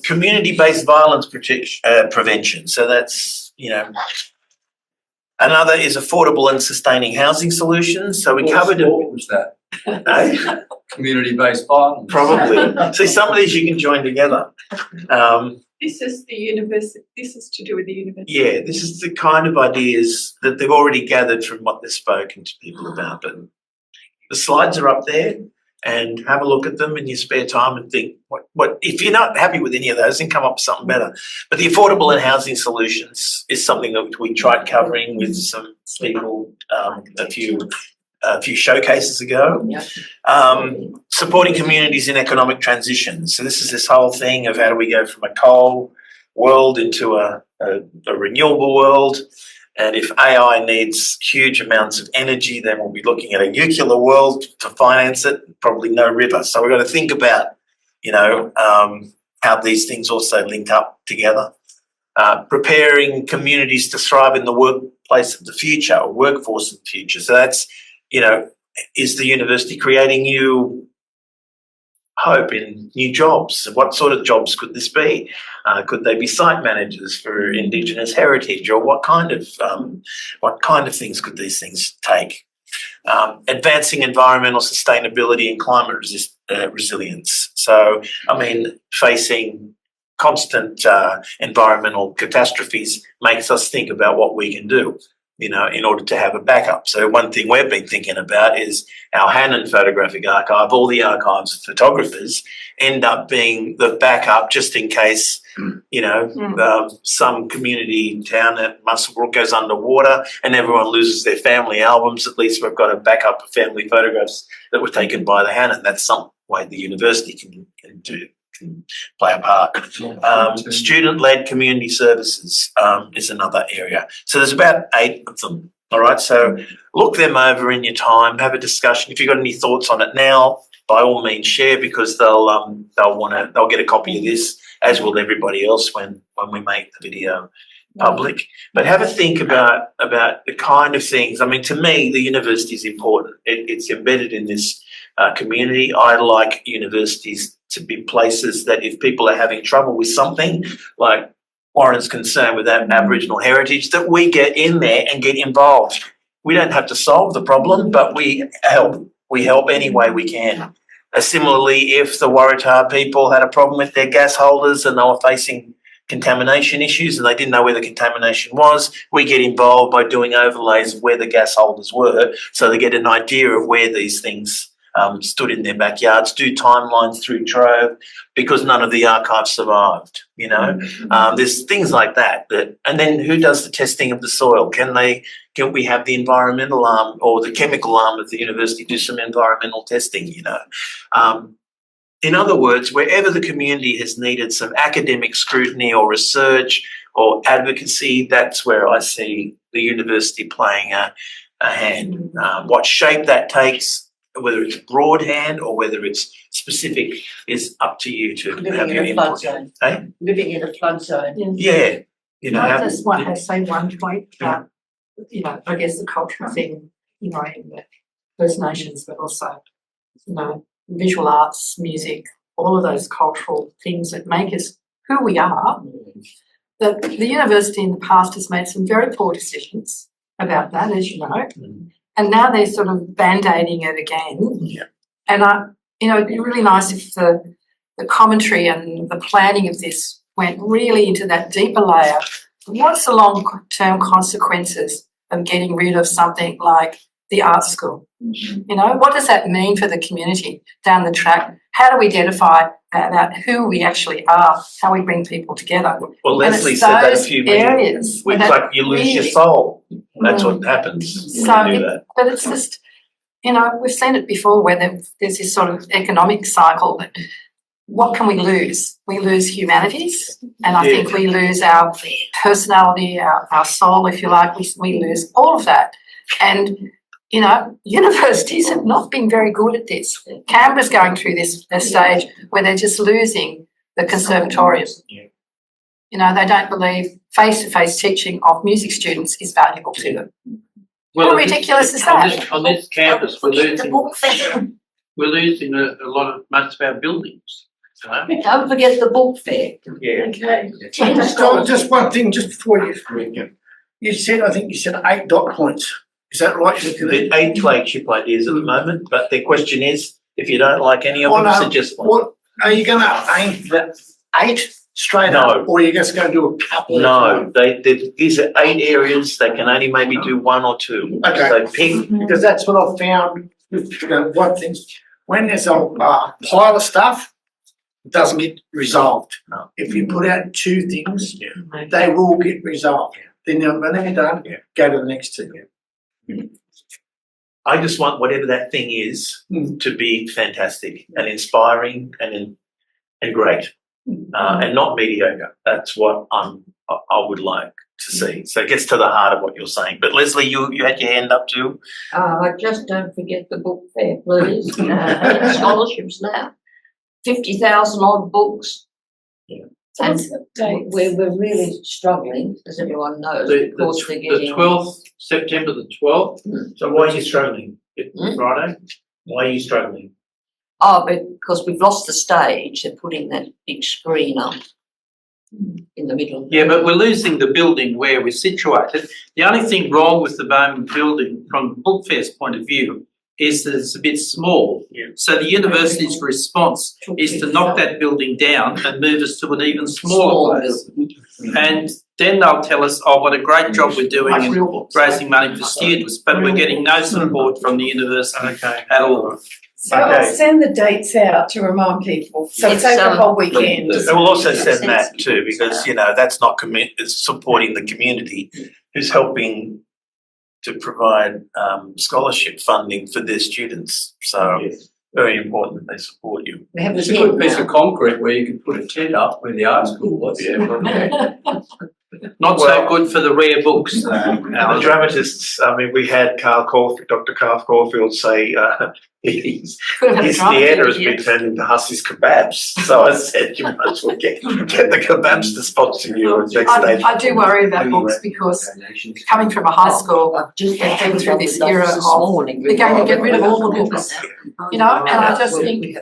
Community-based violence prevention. So that's, you know. Another is affordable and sustaining housing solutions. So we covered it. What was that? Eh? Community-based violence. Probably. See, some of these you can join together. This is the university. This is to do with the university. Yeah, this is the kind of ideas that they've already gathered from what they've spoken to people about. But the slides are up there, and have a look at them in your spare time and think what if you're not happy with any of those, then come up with something better. But the affordable and housing solutions is something that we tried covering with some people a few showcases ago. Supporting communities in economic transition. So this is this whole thing of how do we go from a coal world into a renewable world. And if AI needs huge amounts of energy, then we'll be looking at a nuclear world to finance it, probably no river. So we've got to think about, you know, how these things also link up together. Preparing communities to thrive in the workplace of the future or workforce of the future. So that's, you know, is the university creating new hope in new jobs? What sort of jobs could this be? Could they be site managers for Indigenous heritage, or what kind of things could these things take? Advancing environmental sustainability and climate resilience. So, I mean, facing constant environmental catastrophes makes us think about what we can do, you know, in order to have a backup. So one thing we've been thinking about is our Hannon Photographic Archive. All the archives of photographers end up being the backup just in case, you know, some community town at Muswellbrook goes underwater and everyone loses their family albums. At least we've got a backup of family photographs that were taken by the Hannon. That's some way the university can play a part. Student-led community services is another area. So there's about 8 of them All right, so look them over in your time, have a discussion. If you've got any thoughts on it now, by all means share, because they'll get a copy of this, as will everybody else when we make the video public. But have a think about the kind of things. I mean, to me, the university is important. It's embedded in this community. I like universities to be places that if people are having trouble with something, like Warren's concerned with that Aboriginal heritage, that we get in there and get involved. We don't have to solve the problem, but we help. We help any way we can. Similarly, if the Waratah people had a problem with their gas holders and they were facing contamination issues and they didn't know where the contamination was, we get involved by doing overlays of where the gas holders were, so they get an idea of where these things stood in their backyards, do timelines through Trove, because none of the archives survived, you know. There's things like that, and then who does the testing of the soil? Can we have the environmental arm or the chemical arm of the university do some environmental testing, you know? In other words, wherever the community has needed some academic scrutiny or research or advocacy, that's where I see the university playing a hand. What shape that takes, whether it's broad hand or whether it's specific, is up to you to have your input. Living in a flood zone. Yeah. You know, I just want to say one point about, you know, I guess the cultural thing, you know, in the First Nations, but also, you know, visual arts, music, all of those cultural things that make us who we are. The university in the past has made some very poor decisions about that, as you know, and now they're sort of band-aiding it again. Yeah. And you know, it'd be really nice if the commentary and the planning of this went really into that deeper layer. What's the long-term consequences of getting rid of something like the art school? You know, what does that mean for the community down the track? How do we identify about who we actually are, how we bring people together? Well, Leslie said that a few minutes. It's like you lose your soul. That's what happens when you do that. But it's just, you know, we've seen it before where there's this sort of economic cycle that what can we lose? We lose humanities, and I think we lose our personality, our soul, if you like. We lose all of that. And you know, universities have not been very good at this. Canberra's going through this stage where they're just losing the conservatorium. You know, they don't believe face-to-face teaching of music students is valuable to them. Well, how ridiculous is that? On this campus, we're losing a lot of most of our buildings. Don't forget the book fair. Yeah. Okay. Just one thing, just before you said, I think you said 8 dot points. Is that right? The 8 flagship ideas at the moment, but the question is, if you don't like any of them, suggest one. What, are you going to aim for 8 straight up, or are you just going to do a couple? No, these are 8 areas. They can only maybe do 1 or 2. Okay. So pick. Because that's what I've found with one thing. When there's a pile of stuff, it doesn't get resolved. No. If you put out 2 things, they will get resolved. Then when they're done, go to the next 2. I just want whatever that thing is to be fantastic and inspiring and great, and not mediocre. That's what I would like to see. So it gets to the heart of what you're saying. But Leslie, you had your hand up too. Just don't forget the book fair, please. Scholarships now, 50,000 odd books. Yeah. And we're really struggling, as everyone knows. The 12th, September the 12th. So why are you struggling? Friday? Why are you struggling? Oh, because we've lost the stage. They're putting that big screen up in the middle. Yeah, but we're losing the building where we're situated. The only thing wrong with the Bowman building from the Book Fair's point of view is that it's a bit small. Yeah. So the university's response is to knock that building down and move us to an even smaller place. And then they'll tell us, oh, what a great job we're doing in raising money for students, but we're getting no support from the university at all. So I'll send the dates out to remind people. So it's over the whole weekend. We'll also send that too, because, you know, that's not it's supporting the community who's helping to provide scholarship funding for their students. So very important that they support you. It's a good piece of concrete where you can put a tent up where the art school was. Not so good for the rare books. Now, the dramatists, I mean, we had Dr. Carl Caulfield say his theatre has been turned into Hussey's Kebabs. So I said, you might as well get the kebabs to sponsor you next stage. I do worry about books because coming from a high school, and going through this era of they're going to get rid of all the books, you know, and I just think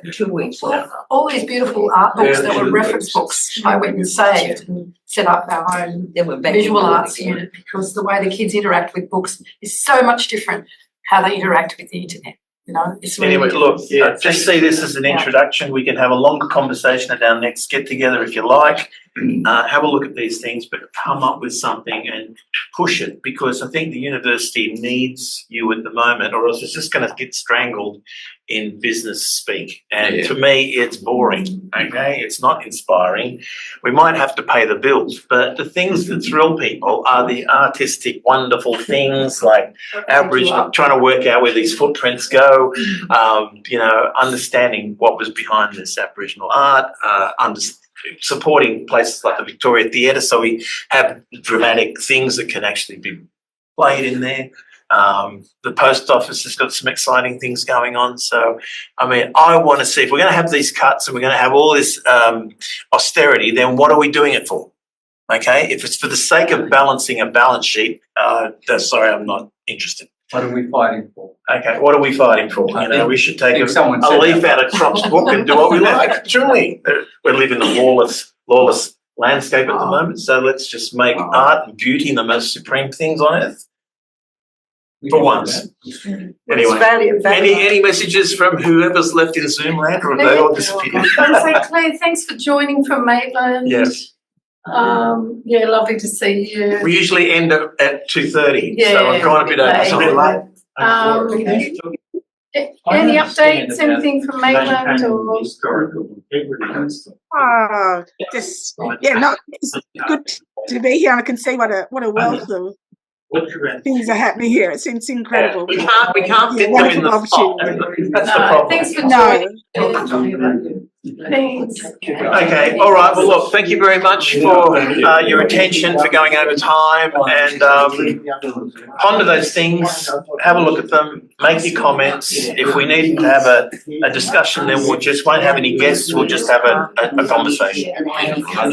all these beautiful art books that were reference books, I went and saved and set up our own visual arts unit because the way the kids interact with books is so much different how they interact with the internet. You know, it's really anyway, look, just see this as an introduction. We can have a longer conversation at our next get together if you like. Have a look at these things, but come up with something and push it, because I think the university needs you at the moment, or else it's just going to get strangled in business speak. And to me, it's boring. Okay, it's not inspiring. We might have to pay the bills, but the things that thrill people are the artistic, wonderful things like Aboriginal, trying to work out where these footprints go. You know, understanding what was behind this Aboriginal art. Supporting places like the Victoria Theatre, so we have dramatic things that can actually be played in there. The post office has got some exciting things going on. So, I mean, I want to see if we're going to have these cuts and we're going to have all this austerity, then what are we doing it for? Okay, if it's for the sake of balancing a balance sheet, sorry, I'm not interested. What are we fighting for? Okay, what are we fighting for? You know, we should take a leaf out of Trump's book and do what we like. Truly, we live in a lawless landscape at the moment. So let's just make art and beauty the most supreme things on earth. For once. Anyway, any messages from whoever's left in Zoom land, or have they all disappeared? Claire, thanks for joining from Maitland. Yes. Yeah, lovely to see you. We usually end at 2:30, so I'm trying to be late. Any updates, anything from Maitland or? It's good to be here, and I can see what a wealth of things are happening here. It's incredible. We can't fit them in the spot. That's the problem. Thanks for joining. Thanks. Okay, all right. Well, look, thank you very much for your attention, for going over time, and ponder those things, have a look at them, make your comments. If we need to have a discussion, then we just won't have any guests, we'll just have a conversation.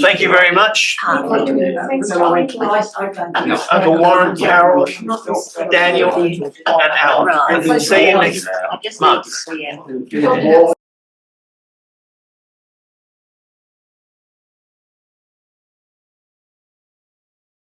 Thank you very much. Uncle Warren, Carol, Daniel, and Alan. See you next month.